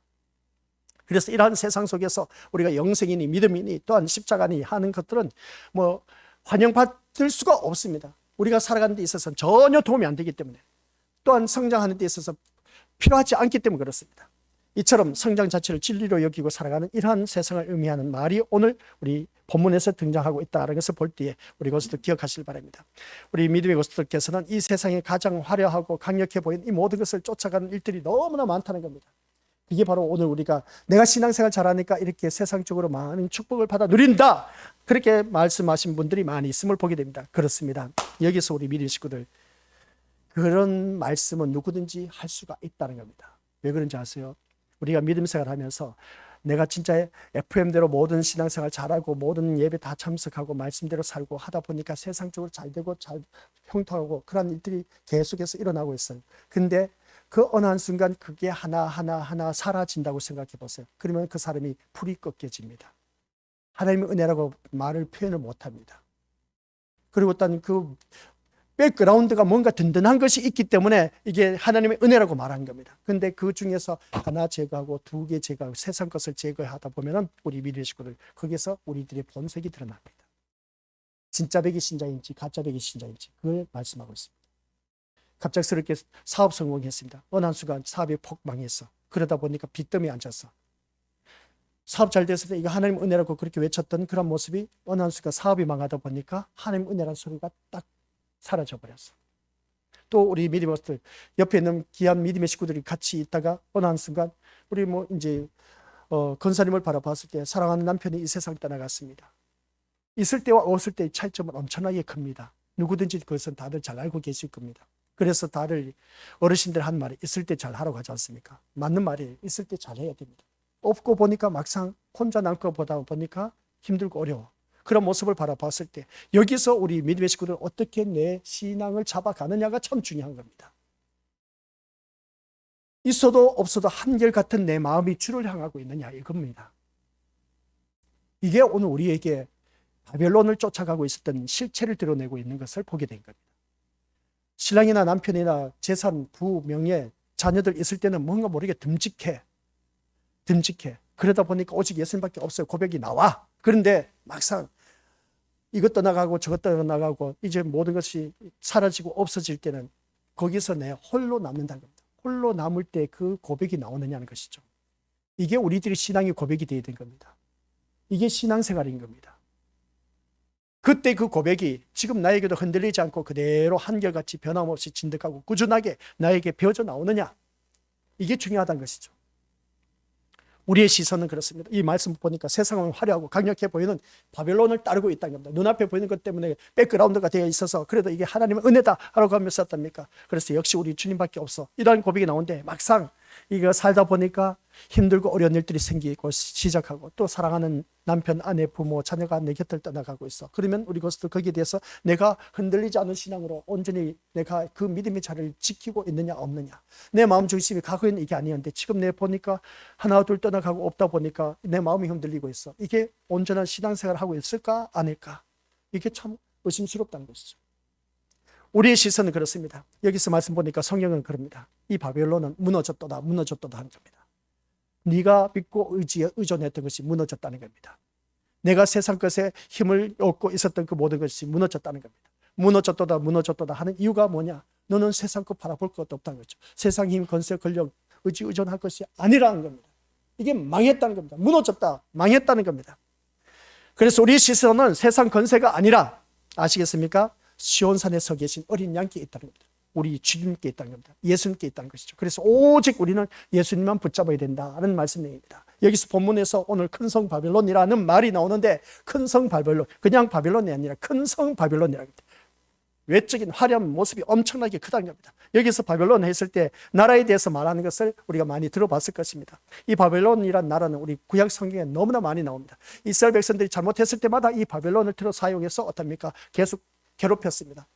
그래서 이러한 세상 속에서 우리가 영생이니 믿음이니 또한 십자가니 하는 것들은 뭐 환영받을 수가 없습니다. 우리가 살아가는 데 있어서는 전혀 도움이 안 되기 때문에 또한 성장하는 데 있어서 필요하지 않기 때문에 그렇습니다. 이처럼 성장 자체를 진리로 여기고 살아가는 이러한 세상을 의미하는 말이 오늘 우리 본문에서 등장하고 있다는 것을 볼 때에 우리 것을 기억하시길 바랍니다. 우리 믿음의 것들께서는 이 세상에 가장 화려하고 강력해 보이는 이 모든 것을 쫓아가는 일들이 너무나 많다는 겁니다. 이게 바로 오늘 우리가 내가 신앙생활 잘하니까 이렇게 세상적으로 많은 축복을 받아 누린다. 그렇게 말씀하신 분들이 많이 있음을 보게 됩니다. 그렇습니다. 여기서 우리 믿음의 식구들 그런 말씀은 누구든지 할 수가 있다는 겁니다. 왜 그런지 아세요? 우리가 믿음 생활 하면서 내가 진짜 FM대로 모든 신앙생활 잘하고 모든 예배 다 참석하고 말씀대로 살고 하다 보니까 세상적으로 잘 되고 잘 형통하고 그런 일들이 계속해서 일어나고 있어요. 근데 그 어느 한순간 그게 하나 사라진다고 생각해 보세요. 그러면 그 사람이 풀이 꺾여집니다. 하나님의 은혜라고 말을 표현을 못합니다. 그리고 일단 그 백그라운드가 뭔가 든든한 것이 있기 때문에 이게 하나님의 은혜라고 말한 겁니다. 근데 그 중에서 하나 제거하고 두 개 제거하고 세상 것을 제거하다 보면은 우리 믿음의 식구들 거기서 우리들의 본색이 드러납니다. 진짜 백이 신자인지 가짜 백이 신자인지 그걸 말씀하고 있습니다. 갑작스럽게 사업 성공했습니다. 어느 한순간 사업이 폭 망했어. 그러다 보니까 빚더미에 앉았어. 사업 잘 됐을 때 이거 하나님 은혜라고 그렇게 외쳤던 그런 모습이 어느 한순간 사업이 망하다 보니까 하나님 은혜라는 소리가 딱 사라져버렸어. 또 우리 믿음의 것들 옆에 있는 귀한 믿음의 식구들이 같이 있다가 어느 한순간 우리 이제 권사님을 바라봤을 때 사랑하는 남편이 이 세상을 떠나갔습니다. 있을 때와 없을 때의 차이점은 엄청나게 큽니다. 누구든지 그것은 다들 잘 알고 계실 겁니다. 그래서 다들 어르신들 한 말이 있을 때 잘 하라고 하지 않습니까? 맞는 말이에요. 있을 때 잘 해야 됩니다. 없고 보니까 막상 혼자 남고 보다 보니까 힘들고 어려워. 그런 모습을 바라봤을 때 여기서 우리 믿음의 식구들은 어떻게 내 신앙을 잡아가느냐가 참 중요한 겁니다. 있어도 없어도 한결같은 내 마음이 주를 향하고 있느냐 이겁니다. 이게 오늘 우리에게 바벨론을 쫓아가고 있었던 실체를 드러내고 있는 것을 보게 된 겁니다. 신랑이나 남편이나 재산, 부, 명예, 자녀들 있을 때는 뭔가 모르게 듬직해. 그러다 보니까 오직 예수님밖에 없어요. 고백이 나와. 그런데 막상 이것 떠나가고 저것 떠나가고 이제 모든 것이 사라지고 없어질 때는 거기서 내 홀로 남는다는 겁니다. 홀로 남을 때 그 고백이 나오느냐는 것이죠. 이게 우리들이 신앙의 고백이 되어야 된 겁니다. 이게 신앙생활인 겁니다. 그때 그 고백이 지금 나에게도 흔들리지 않고 그대로 한결같이 변함없이 진득하고 꾸준하게 나에게 배어져 나오느냐, 이게 중요하다는 것이죠. 우리의 시선은 그렇습니다. 이 말씀 보니까 세상은 화려하고 강력해 보이는 바벨론을 따르고 있다는 겁니다. 눈앞에 보이는 것 때문에 백그라운드가 되어 있어서 그래도 이게 하나님의 은혜다 라고 하면서 어떻습니까? 그래서 역시 우리 주님밖에 없어, 이러한 고백이 나오는데, 막상 이거 살다 보니까 힘들고 어려운 일들이 생기고 시작하고, 또 사랑하는 남편, 아내, 부모, 자녀가 내 곁을 떠나가고 있어. 그러면 우리 것도 거기에 대해서 내가 흔들리지 않은 신앙으로 온전히 내가 그 믿음의 자리를 지키고 있느냐 없느냐, 내 마음 중심이 과거에는 이게 아니었는데 지금 내 보니까 하나 둘 떠나가고 없다 보니까 내 마음이 흔들리고 있어. 이게 온전한 신앙생활을 하고 있을까 아닐까, 이게 참 의심스럽다는 것이죠. 우리의 시선은 그렇습니다. 여기서 말씀 보니까 성경은 그럽니다. 이 바벨론은 무너졌도다 무너졌도다 하는 겁니다. 네가 믿고 의존했던 것이 무너졌다는 겁니다. 내가 세상 것에 힘을 얻고 있었던 그 모든 것이 무너졌다는 겁니다. 무너졌도다 무너졌도다 하는 이유가 뭐냐? 너는 세상 것 바라볼 것도 없다는 거죠. 세상 힘, 권세, 권력, 의존할 것이 아니라는 겁니다. 이게 망했다는 겁니다. 무너졌다, 망했다는 겁니다. 그래서 우리의 시선은 세상 권세가 아니라, 아시겠습니까? 시온산에 서 계신 어린 양께 있다는 겁니다. 우리 주님께 있다는 겁니다. 예수님께 있다는 것이죠. 그래서 오직 우리는 예수님만 붙잡아야 된다는 말씀입니다. 여기서 본문에서 오늘 큰 성 바벨론이라는 말이 나오는데, 큰 성 바벨론, 그냥 바벨론이 아니라 큰 성 바벨론이라고 합니다. 외적인 화려한 모습이 엄청나게 크다는 겁니다. 여기서 바벨론 했을 때 나라에 대해서 말하는 것을 우리가 많이 들어봤을 것입니다. 이 바벨론이란 나라는 우리 구약 성경에 너무나 많이 나옵니다. 이스라엘 백성들이 잘못했을 때마다 이 바벨론을 들어 사용해서 어떻습니까? 계속 괴롭혔습니다.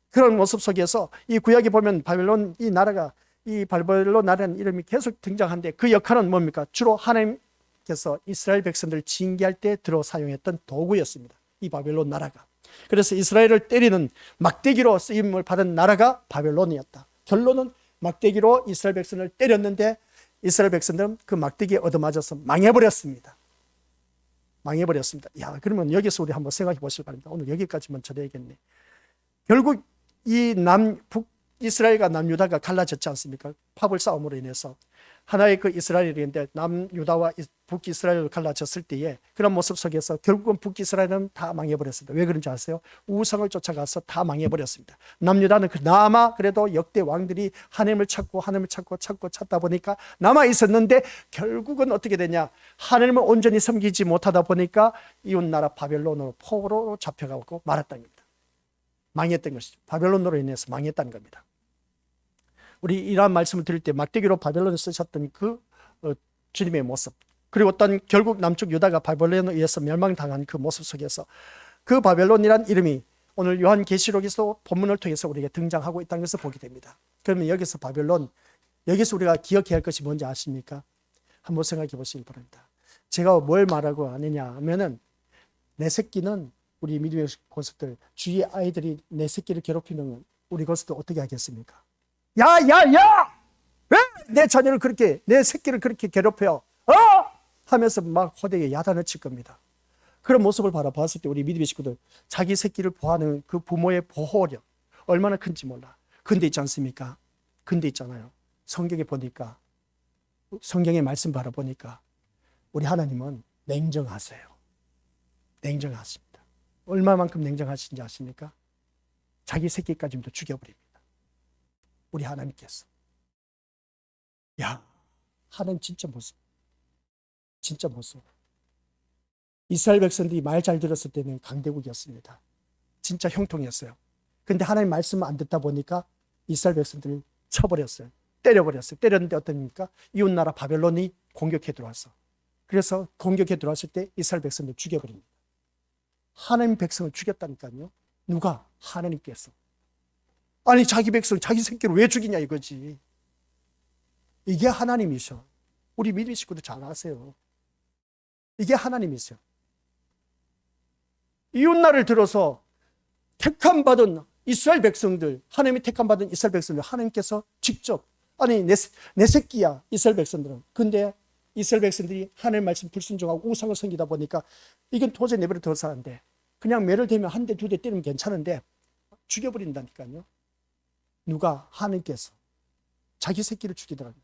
그런 모습 속에서 이 구약에 보면 바벨론 이 나라가, 이 바벨론 나라는 이름이 계속 등장하는데, 그 역할은 뭡니까? 주로 하나님께서 이스라엘 백성들을 징계할 때 들어 사용했던 도구였습니다. 이 바벨론 나라가. 그래서 이스라엘을 때리는 막대기로 쓰임을 받은 나라가 바벨론이었다. 결론은 막대기로 이스라엘 백성을 때렸는데 이스라엘 백성들은 그 막대기에 얻어맞아서 망해버렸습니다. 망해버렸습니다. 야, 그러면 여기서 우리 한번 생각해 보시기 바랍니다. 오늘 여기까지만 전해야겠네. 결국 이 북이스라엘과 남유다가 갈라졌지 않습니까? 파벌 싸움으로 인해서 하나의 그 이스라엘인데 남유다와 북이스라엘로 갈라졌을 때에 그런 모습 속에서 결국은 북이스라엘은 다 망해버렸습니다. 왜 그런지 아세요? 우상을 쫓아가서 다 망해버렸습니다. 남유다는 그나마 그래도 역대 왕들이 하나님을 찾고 찾다 보니까 남아 있었는데, 결국은 어떻게 되냐? 하나님을 온전히 섬기지 못하다 보니까 이웃나라 바벨론으로 포로로 잡혀가고 말았다는 겁니다. 망했던 것이죠. 바벨론으로 인해서 망했다는 겁니다. 우리 이러한 말씀을 드릴 때 막대기로 바벨론을 쓰셨던 그 주님의 모습, 그리고 어떤 결국 남쪽 유다가 바벨론에 의해서 멸망당한 그 모습 속에서 그 바벨론이란 이름이 오늘 요한계시록에서 본문을 통해서 우리에게 등장하고 있다는 것을 보게 됩니다. 그러면 여기서 바벨론, 여기서 우리가 기억해야 할 것이 뭔지 아십니까? 한번 생각해 보시기 바랍니다. 제가 뭘 말하고 하느냐 하면은, 내 새끼는, 우리 믿음의 고수들, 주위의 아이들이 내 새끼를 괴롭히면 우리 고수들 어떻게 하겠습니까? 야! 왜 내 자녀를 그렇게, 내 새끼를 그렇게 괴롭혀요? 하면서 막 호되게 야단을 칠 겁니다. 그런 모습을 바라봤을 때 우리 믿음의 식구들, 자기 새끼를 보호하는 그 부모의 보호력 얼마나 큰지 몰라. 근데 있지 않습니까? 근데 있잖아요. 성경에 보니까, 성경의 말씀 바라보니까 우리 하나님은 냉정하세요. 냉정하십니다. 얼마만큼 냉정하신지 아십니까? 자기 새끼까지도 죽여버립니다. 우리 하나님께서. 야, 하나님 진짜 무서워. 진짜 무서워. 이스라엘 백성들이 말 잘 들었을 때는 강대국이었습니다. 진짜 형통이었어요. 근데 하나님 말씀 안 듣다 보니까 이스라엘 백성들을 쳐버렸어요. 때려버렸어요. 때렸는데 어떻습니까? 이웃나라 바벨론이 공격해 들어왔어. 그래서 공격해 들어왔을 때 이스라엘 백성들 죽여버립니다. 하나님 백성을 죽였다니까요. 누가? 하나님께서. 아니, 자기 백성, 자기 새끼를 왜 죽이냐 이거지. 이게 하나님이셔. 우리 믿음 식구들 잘 아세요. 이게 하나님이세요. 이웃나라를 들어서 택함받은 이스라엘 백성들, 하나님이 택함받은 이스라엘 백성들, 하나님께서 직접, 아니 내 새끼야 이스라엘 백성들은. 근데 이스라엘 백성들이 하나님 말씀 불순종하고 우상을 섬기다 보니까 이건 도저히 내버려 둬서 안 돼. 그냥 매를 대면 한 대, 두 대 때리면 괜찮은데 죽여버린다니까요. 누가? 하나님께서 자기 새끼를 죽이더라고요.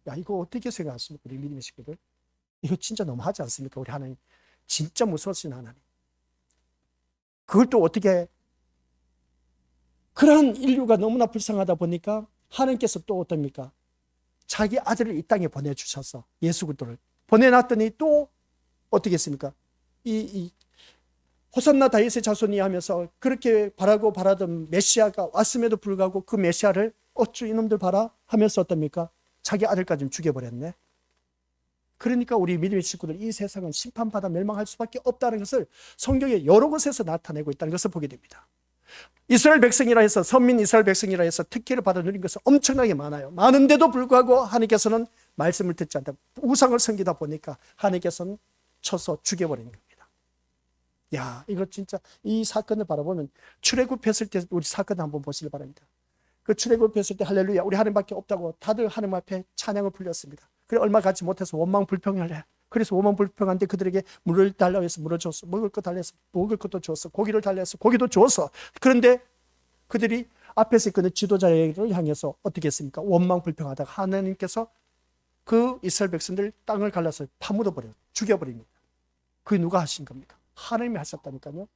야, 이거 어떻게 생각하십니까? 우리 믿음의 식구들. 이거 진짜 너무하지 않습니까? 우리 하나님 진짜 무서우신 하나님. 그걸 또 어떻게, 그러한 인류가 너무나 불쌍하다 보니까 하나님께서 또 어떻습니까? 자기 아들을 이 땅에 보내주셔서 예수 그리스도를 보내놨더니 또 어떻게 했습니까? 이 호산나 다윗의 자손이 하면서 그렇게 바라던 메시아가 왔음에도 불구하고 그 메시아를 어쭈 이놈들 봐라 하면서 어떻습니까? 자기 아들까지 죽여버렸네. 그러니까 우리 믿음의 친구들, 이 세상은 심판받아 멸망할 수밖에 없다는 것을 성경의 여러 곳에서 나타내고 있다는 것을 보게 됩니다. 이스라엘 백성이라 해서, 선민 이스라엘 백성이라 해서 특혜를 받아 누린 것은 엄청나게 많아요. 많은데도 불구하고 하나님께서는 말씀을 듣지 않다. 우상을 섬기다 보니까 하나님께서는 쳐서 죽여버린 겁니다. 야, 이거 진짜 이 사건을 바라보면, 출애굽했을 때 우리 사건을 한번 보시길 바랍니다. 그 출애굽했을 때 할렐루야 우리 하나님밖에 없다고 다들 하나님 앞에 찬양을 불렸습니다. 그래 얼마 가지 못해서 원망불평을 해. 그래서 원망불평한데 그들에게 물을 달라고 해서 물을 줬어. 먹을 것 달래서 먹을 것도 줬어. 고기를 달래서 고기도 줬어. 그런데 그들이 앞에서 있는 지도자를 향해서 어떻게 했습니까? 원망불평하다가 하나님께서 그 이스라엘 백성들 땅을 갈라서 파묻어버려요. 죽여버립니다. 그게 누가 하신 겁니까? 하나님이 하셨다니까요.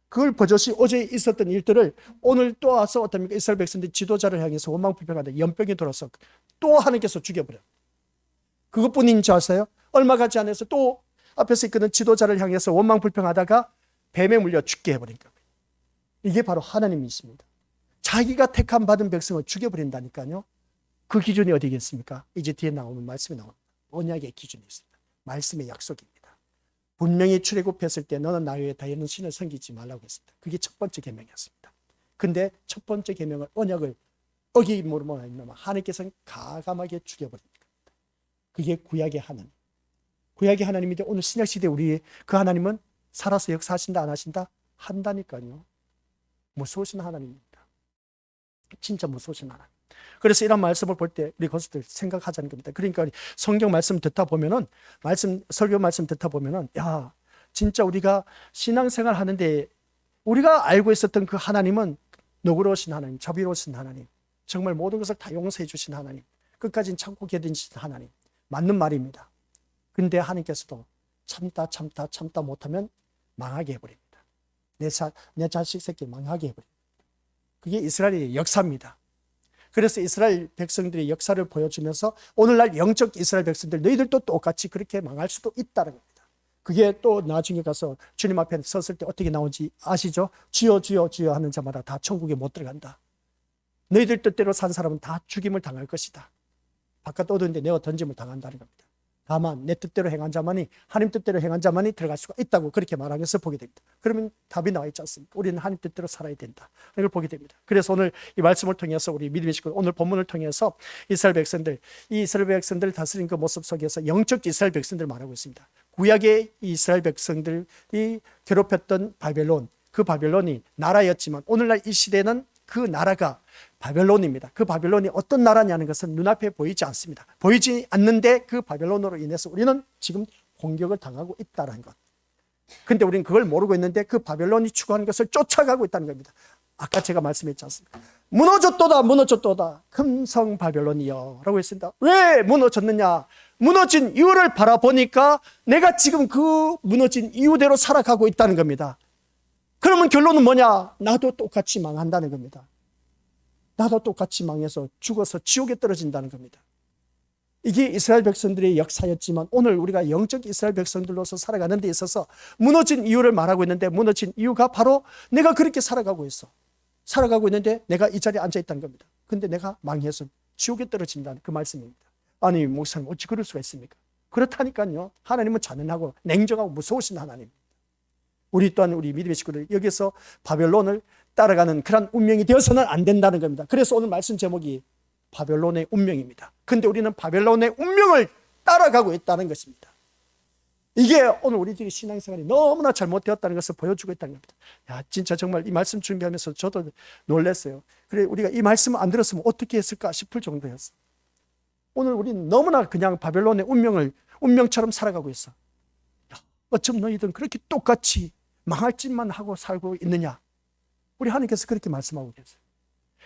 그걸 버젓이 어제 있었던 일들을 오늘 또 와서 어떻습니까? 이스라엘 백성들 지도자를 향해서 원망불평하다가 연병이 돌아서 또 하나님께서 죽여버려요. 그것뿐인 줄 아세요? 얼마 가지 않아서 또 앞에서 이끄는 지도자를 향해서 원망불평하다가 뱀에 물려 죽게 해버린 겁니다. 이게 바로 하나님이십니다. 자기가 택함 받은 백성을 죽여버린다니까요. 그 기준이 어디겠습니까? 이제 뒤에 나오는 말씀이 나옵니다. 언약의 기준이 있습니다. 말씀의 약속입니다. 분명히 출애굽했을 때 너는 나 외에 다른 신을 섬기지 말라고 했습니다. 그게 첫 번째 계명이었습니다. 근데 첫 번째 계명을, 언약을 어김으로 인하여 하나님께서는 가감하게 죽여버립니다. 그게 구약의 하나님. 구약의 하나님인데 오늘 신약시대 우리 그 하나님은 살아서 역사하신다 안 하신다? 한다니까요. 무서우신 하나님입니다. 진짜 무서우신 하나님. 그래서 이런 말씀을 볼 때 우리 것들 생각하자는 겁니다. 그러니까 성경 말씀 듣다 보면은, 설교 말씀 듣다 보면은, 야, 진짜 우리가 신앙생활 하는데 우리가 알고 있었던 그 하나님은 너그러우신 하나님, 자비로우신 하나님, 정말 모든 것을 다 용서해 주신 하나님, 끝까지 참고 견디신 하나님, 맞는 말입니다. 근데 하나님께서도 참다 못하면 망하게 해버립니다. 내 자식 새끼 망하게 해버립니다. 그게 이스라엘의 역사입니다. 그래서 이스라엘 백성들의 역사를 보여주면서 오늘날 영적 이스라엘 백성들, 너희들도 똑같이 그렇게 망할 수도 있다는 겁니다. 그게 또 나중에 가서 주님 앞에 섰을 때 어떻게 나오는지 아시죠? 주여 주여 주여 하는 자마다 다 천국에 못 들어간다. 너희들 뜻대로 산 사람은 다 죽임을 당할 것이다. 바깥 오던데 내어 던짐을 당한다는 겁니다. 다만 내 뜻대로 행한 자만이, 하나님 뜻대로 행한 자만이 들어갈 수가 있다고 그렇게 말하면서 보게 됩니다. 그러면 답이 나와 있지 않습니까? 우리는 하나님 뜻대로 살아야 된다, 이걸 보게 됩니다. 그래서 오늘 이 말씀을 통해서 우리 믿음의 식구, 오늘 본문을 통해서 이스라엘 백성들, 이 이스라엘 백성들을 다스린 그 모습 속에서 영적 이스라엘 백성들을 말하고 있습니다. 구약의 이스라엘 백성들이 괴롭혔던 바벨론, 그 바벨론이 나라였지만 오늘날 이 시대는 그 나라가 바벨론입니다. 그 바벨론이 어떤 나라냐는 것은 눈앞에 보이지 않습니다. 보이지 않는데 그 바벨론으로 인해서 우리는 지금 공격을 당하고 있다는 것. 근데 우리는 그걸 모르고 있는데 그 바벨론이 추구하는 것을 쫓아가고 있다는 겁니다. 아까 제가 말씀했지 않습니까? 무너졌도다 무너졌도다 금성 바벨론이여 라고 했습니다. 왜 무너졌느냐? 무너진 이유를 바라보니까 내가 지금 그 무너진 이유대로 살아가고 있다는 겁니다. 그러면 결론은 뭐냐? 나도 똑같이 망한다는 겁니다. 나도 똑같이 망해서 죽어서 지옥에 떨어진다는 겁니다. 이게 이스라엘 백성들의 역사였지만 오늘 우리가 영적 이스라엘 백성들로서 살아가는 데 있어서 무너진 이유를 말하고 있는데, 무너진 이유가 바로 내가 그렇게 살아가고 있어. 살아가고 있는데 내가 이 자리에 앉아 있다는 겁니다. 근데 내가 망해서 지옥에 떨어진다는 그 말씀입니다. 아니 목사님 어찌 그럴 수가 있습니까? 그렇다니까요. 하나님은 잔인하고 냉정하고 무서우신 하나님. 우리 또한 우리 믿음의 식구들 여기서 바벨론을 따라가는 그런 운명이 되어서는 안 된다는 겁니다. 그래서 오늘 말씀 제목이 바벨론의 운명입니다. 근데 우리는 바벨론의 운명을 따라가고 있다는 것입니다. 이게 오늘 우리들의 신앙생활이 너무나 잘못되었다는 것을 보여주고 있다는 겁니다. 야, 진짜 정말 이 말씀 준비하면서 저도 놀랐어요. 그래, 우리가 이 말씀을 안 들었으면 어떻게 했을까 싶을 정도였어. 오늘 우리는 너무나 그냥 바벨론의 운명처럼 살아가고 있어. 야, 어쩜 너희들은 그렇게 똑같이 망할 짓만 하고 살고 있느냐? 우리 하나님께서 그렇게 말씀하고 계세요.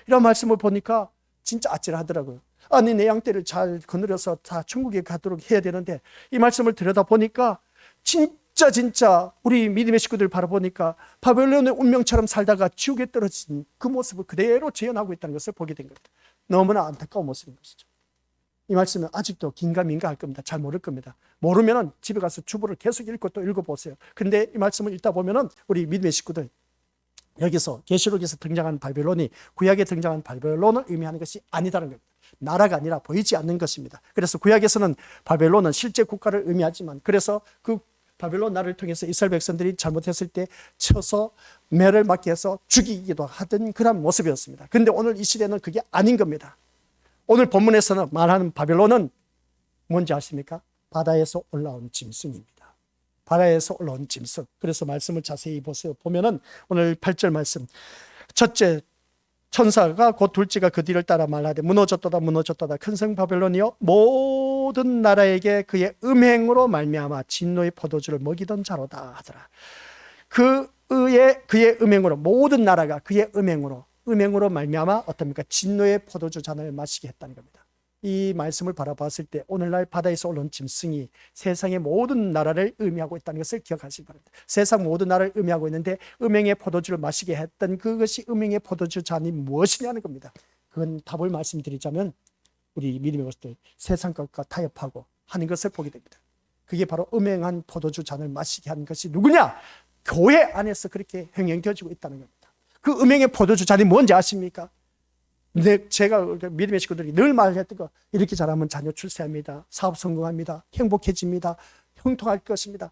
이런 말씀을 보니까 진짜 아찔하더라고요. 아니 내 양떼를 잘 거느려서 다 천국에 가도록 해야 되는데 이 말씀을 들여다보니까 진짜 진짜 우리 믿음의 식구들 바라보니까 바벨론의 운명처럼 살다가 지옥에 떨어진 그 모습을 그대로 재현하고 있다는 것을 보게 된 겁니다. 너무나 안타까운 모습인 것이죠. 이 말씀은 아직도 긴가민가 할 겁니다. 잘 모를 겁니다. 모르면 집에 가서 주보를 계속 읽고 또 읽어보세요. 근데 이 말씀을 읽다 보면 우리 믿음의 식구들, 여기서 계시록에서 등장한 바벨론이 구약에 등장한 바벨론을 의미하는 것이 아니다는 겁니다. 나라가 아니라 보이지 않는 것입니다. 그래서 구약에서는 바벨론은 실제 국가를 의미하지만, 그래서 그 바벨론 나라를 통해서 이스라엘 백성들이 잘못했을 때 쳐서 매를 맞게 해서 죽이기도 하던 그런 모습이었습니다. 그런데 오늘 이 시대는 그게 아닌 겁니다. 오늘 본문에서는 말하는 바벨론은 뭔지 아십니까? 바다에서 올라온 짐승입니다. 바다에서 올라온 짐승. 그래서 말씀을 자세히 보세요. 보면은 오늘 8절 말씀, 첫째 천사가 곧 둘째가 그 뒤를 따라 말하되 무너졌도다 무너졌도다 큰 성 바벨론이여 모든 나라에게 그의 음행으로 말미암아 진노의 포도주를 먹이던 자로다 하더라. 그의 음행으로, 모든 나라가 그의 음행으로 말미암아 어떻습니까? 진노의 포도주 잔을 마시게 했다는 겁니다. 이 말씀을 바라봤을 때 오늘날 바다에서 올라온 짐승이 세상의 모든 나라를 의미하고 있다는 것을 기억하시기 바랍니다. 세상 모든 나라를 의미하고 있는데 음행의 포도주를 마시게 했던 그것이 음행의 포도주 잔이 무엇이냐는 겁니다. 그건 답을 말씀드리자면 우리 믿음의 것들 세상 것과 타협하고 하는 것을 보게 됩니다. 그게 바로 음행한 포도주 잔을 마시게 한 것이 누구냐? 교회 안에서 그렇게 행행되어지고 있다는 겁니다. 그 음행의 포도주 잔이 뭔지 아십니까? 근데 제가 믿음의 식구들이 늘 말했던 거, 이렇게 잘하면 자녀 출세합니다. 사업 성공합니다. 행복해집니다. 형통할 것입니다.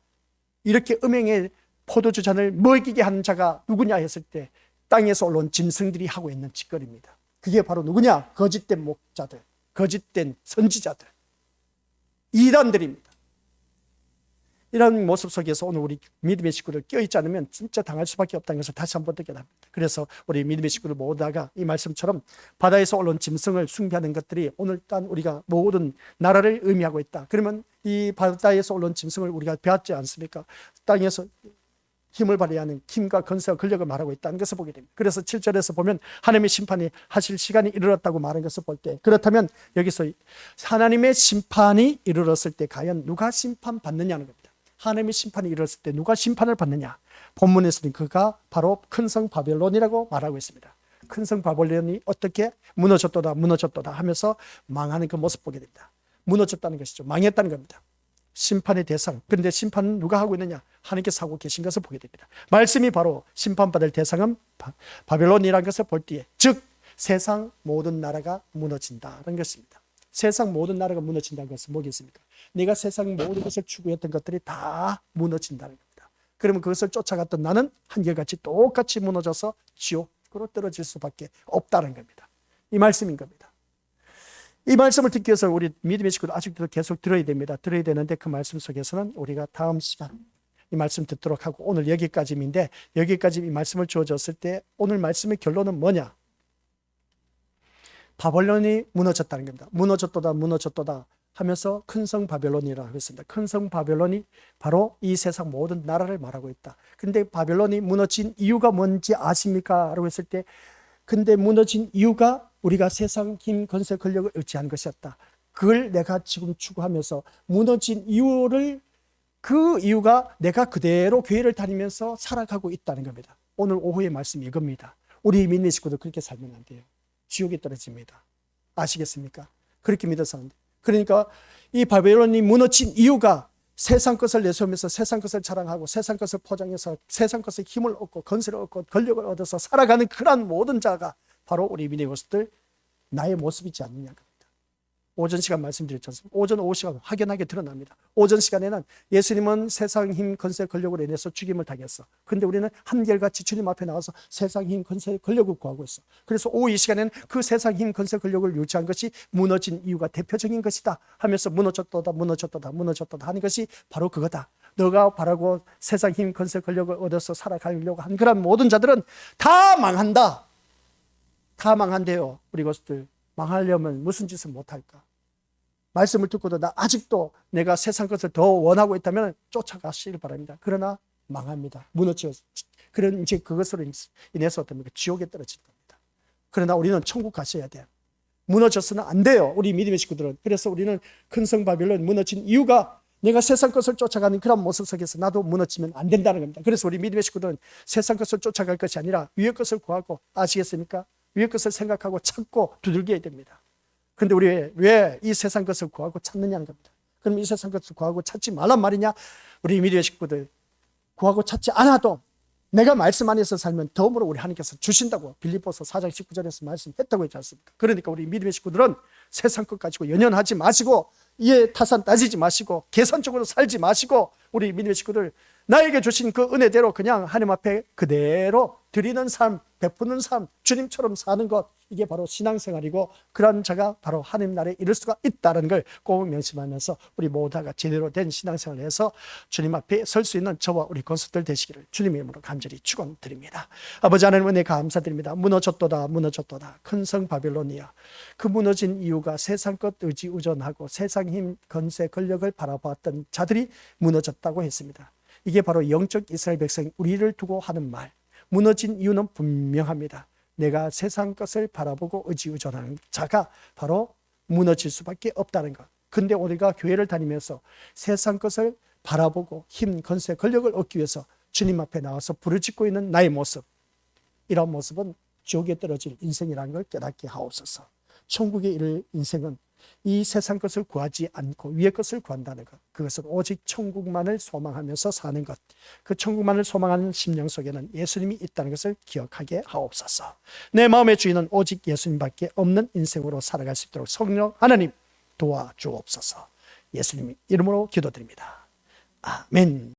이렇게 음행의 포도주 잔을 먹이게 하는 자가 누구냐 했을 때 땅에서 올라온 짐승들이 하고 있는 짓거리입니다. 그게 바로 누구냐? 거짓된 목자들, 거짓된 선지자들, 이단들입니다. 이런 모습 속에서 오늘 우리 믿음의 식구들 껴있지 않으면 진짜 당할 수밖에 없다는 것을 다시 한번 느껴납니다. 그래서 우리 믿음의 식구들 모두가 이 말씀처럼 바다에서 올라온 짐승을 숭배하는 것들이 오늘 단 우리가 모든 나라를 의미하고 있다. 그러면 이 바다에서 올라온 짐승을 우리가 배웠지 않습니까? 땅에서 힘을 발휘해야 하는 힘과 건세와 권력을 말하고 있다는 것을 보게 됩니다. 그래서 7절에서 보면 하나님의 심판이 하실 시간이 이르렀다고 말한 것을 볼 때, 그렇다면 여기서 하나님의 심판이 이르렀을 때 과연 누가 심판받느냐는 겁니다. 하나님의 심판이 이르렀을 때 누가 심판을 받느냐? 본문에서는 그가 바로 큰 성 바벨론이라고 말하고 있습니다. 큰 성 바벨론이 어떻게 무너졌도다 무너졌도다 하면서 망하는 그 모습 보게 됩니다. 무너졌다는 것이죠. 망했다는 겁니다. 심판의 대상. 그런데 심판은 누가 하고 있느냐? 하나님께서 하고 계신 것을 보게 됩니다. 말씀이 바로 심판받을 대상은 바벨론이라는 것을 볼 때에, 즉 세상 모든 나라가 무너진다는 것입니다. 세상 모든 나라가 무너진다는 것은 뭐겠습니까? 내가 세상 모든 것을 추구했던 것들이 다 무너진다는 겁니다. 그러면 그것을 쫓아갔던 나는 한결같이 똑같이 무너져서 지옥으로 떨어질 수밖에 없다는 겁니다. 이 말씀인 겁니다. 이 말씀을 듣기 위해서 우리 믿음의 식구들 아직도 계속 들어야 됩니다. 들어야 되는데 그 말씀 속에서는 우리가 다음 시간 이 말씀 듣도록 하고, 오늘 여기까지인데, 여기까지 이 말씀을 주어졌을 때 오늘 말씀의 결론은 뭐냐? 바벨론이 무너졌다는 겁니다. 무너졌도다 무너졌도다 하면서 큰 성 바벨론이라고 했습니다. 큰 성 바벨론이 바로 이 세상 모든 나라를 말하고 있다. 근데 바벨론이 무너진 이유가 뭔지 아십니까? 라고 했을 때, 근데 무너진 이유가 우리가 세상 힘, 권세, 권력을 의지한 것이었다. 그걸 내가 지금 추구하면서 무너진 이유를, 그 이유가 내가 그대로 교회를 다니면서 살아가고 있다는 겁니다. 오늘 오후의 말씀이 이겁니다. 우리 믿는 식구들 그렇게 살면 안 돼요. 지옥에 떨어집니다. 아시겠습니까? 그렇게 믿어서 안 돼요. 그러니까 이 바벨론이 무너진 이유가 세상 것을 내세우면서 세상 것을 자랑하고 세상 것을 포장해서 세상 것의 힘을 얻고 건설을 얻고 권력을 얻어서 살아가는 그러한 모든 자가 바로 우리 믿음의 모습들, 나의 모습이지 않느냐가. 오전 시간 말씀드렸지 않습니까? 오전 오후 시간 확연하게 드러납니다. 오전 시간에는 예수님은 세상 힘, 권세, 권력으로 인해서 죽임을 당했어. 그런데 우리는 한결같이 주님 앞에 나와서 세상 힘, 권세, 권력을 구하고 있어. 그래서 오후 이 시간에는 그 세상 힘, 권세, 권력을 유지한 것이 무너진 이유가 대표적인 것이다 하면서 무너졌도다 무너졌도다 무너졌도다 하는 것이 바로 그거다. 너가 바라고 세상 힘, 권세, 권력을 얻어서 살아가려고 한 그런 모든 자들은 다 망한다. 다 망한대요. 우리 것들 망하려면 무슨 짓을 못할까? 말씀을 듣고도 나 아직도 내가 세상 것을 더 원하고 있다면 쫓아가시길 바랍니다. 그러나 망합니다. 무너져. 그런 이제 그것으로 인해서 어떻습니까? 지옥에 떨어질 겁니다. 그러나 우리는 천국 가셔야 돼요. 무너져서는 안 돼요. 우리 믿음의 식구들은. 그래서 우리는 큰 성 바벨론 무너진 이유가 내가 세상 것을 쫓아가는 그런 모습 속에서 나도 무너지면 안 된다는 겁니다. 그래서 우리 믿음의 식구들은 세상 것을 쫓아갈 것이 아니라 위의 것을 구하고, 아시겠습니까? 위의 것을 생각하고 찾고 두들겨야 됩니다. 그런데 우리 왜 이 세상 것을 구하고 찾느냐는 겁니다. 그럼 이 세상 것을 구하고 찾지 말란 말이냐? 우리 믿음의 식구들, 구하고 찾지 않아도 내가 말씀 안에서 살면 덤으로 우리 하나님께서 주신다고 빌립보서 4장 19절에서 말씀했다고 했지 않습니까? 그러니까 우리 믿음의 식구들은 세상 것 가지고 연연하지 마시고, 이에 타산 따지지 마시고, 계산적으로 살지 마시고, 우리 믿음의 식구들, 나에게 주신 그 은혜대로 그냥 하나님 앞에 그대로 드리는 삶, 베푸는 삶, 주님처럼 사는 것, 이게 바로 신앙생활이고, 그런 자가 바로 하나님 나라에 이룰 수가 있다는 걸 꼭 명심하면서 우리 모두가 제대로 된 신앙생활을 해서 주님 앞에 설 수 있는 저와 우리 권속들 되시기를 주님의 이름으로 간절히 축원드립니다. 아버지 하나님, 은혜 감사드립니다. 무너졌도다 무너졌도다 큰 성 바빌론이야. 그 무너진 이유가 세상 것 의지우전하고 세상 힘, 권세, 권력을 바라보았던 자들이 무너졌다고 했습니다. 이게 바로 영적 이스라엘 백성 우리를 두고 하는 말, 무너진 이유는 분명합니다. 내가 세상 것을 바라보고 의지우전하는 자가 바로 무너질 수밖에 없다는 것. 근데 우리가 교회를 다니면서 세상 것을 바라보고 힘, 권세, 권력을 얻기 위해서 주님 앞에 나와서 부르짖고 있는 나의 모습, 이런 모습은 지옥에 떨어질 인생이라는 걸 깨닫게 하옵소서. 천국에 이를 인생은 이 세상 것을 구하지 않고 위의 것을 구한다는 것, 그것은 오직 천국만을 소망하면서 사는 것, 그 천국만을 소망하는 심령 속에는 예수님이 있다는 것을 기억하게 하옵소서. 내 마음의 주인은 오직 예수님밖에 없는 인생으로 살아갈 수 있도록 성령 하나님 도와주옵소서. 예수님 이름으로 기도드립니다. 아멘.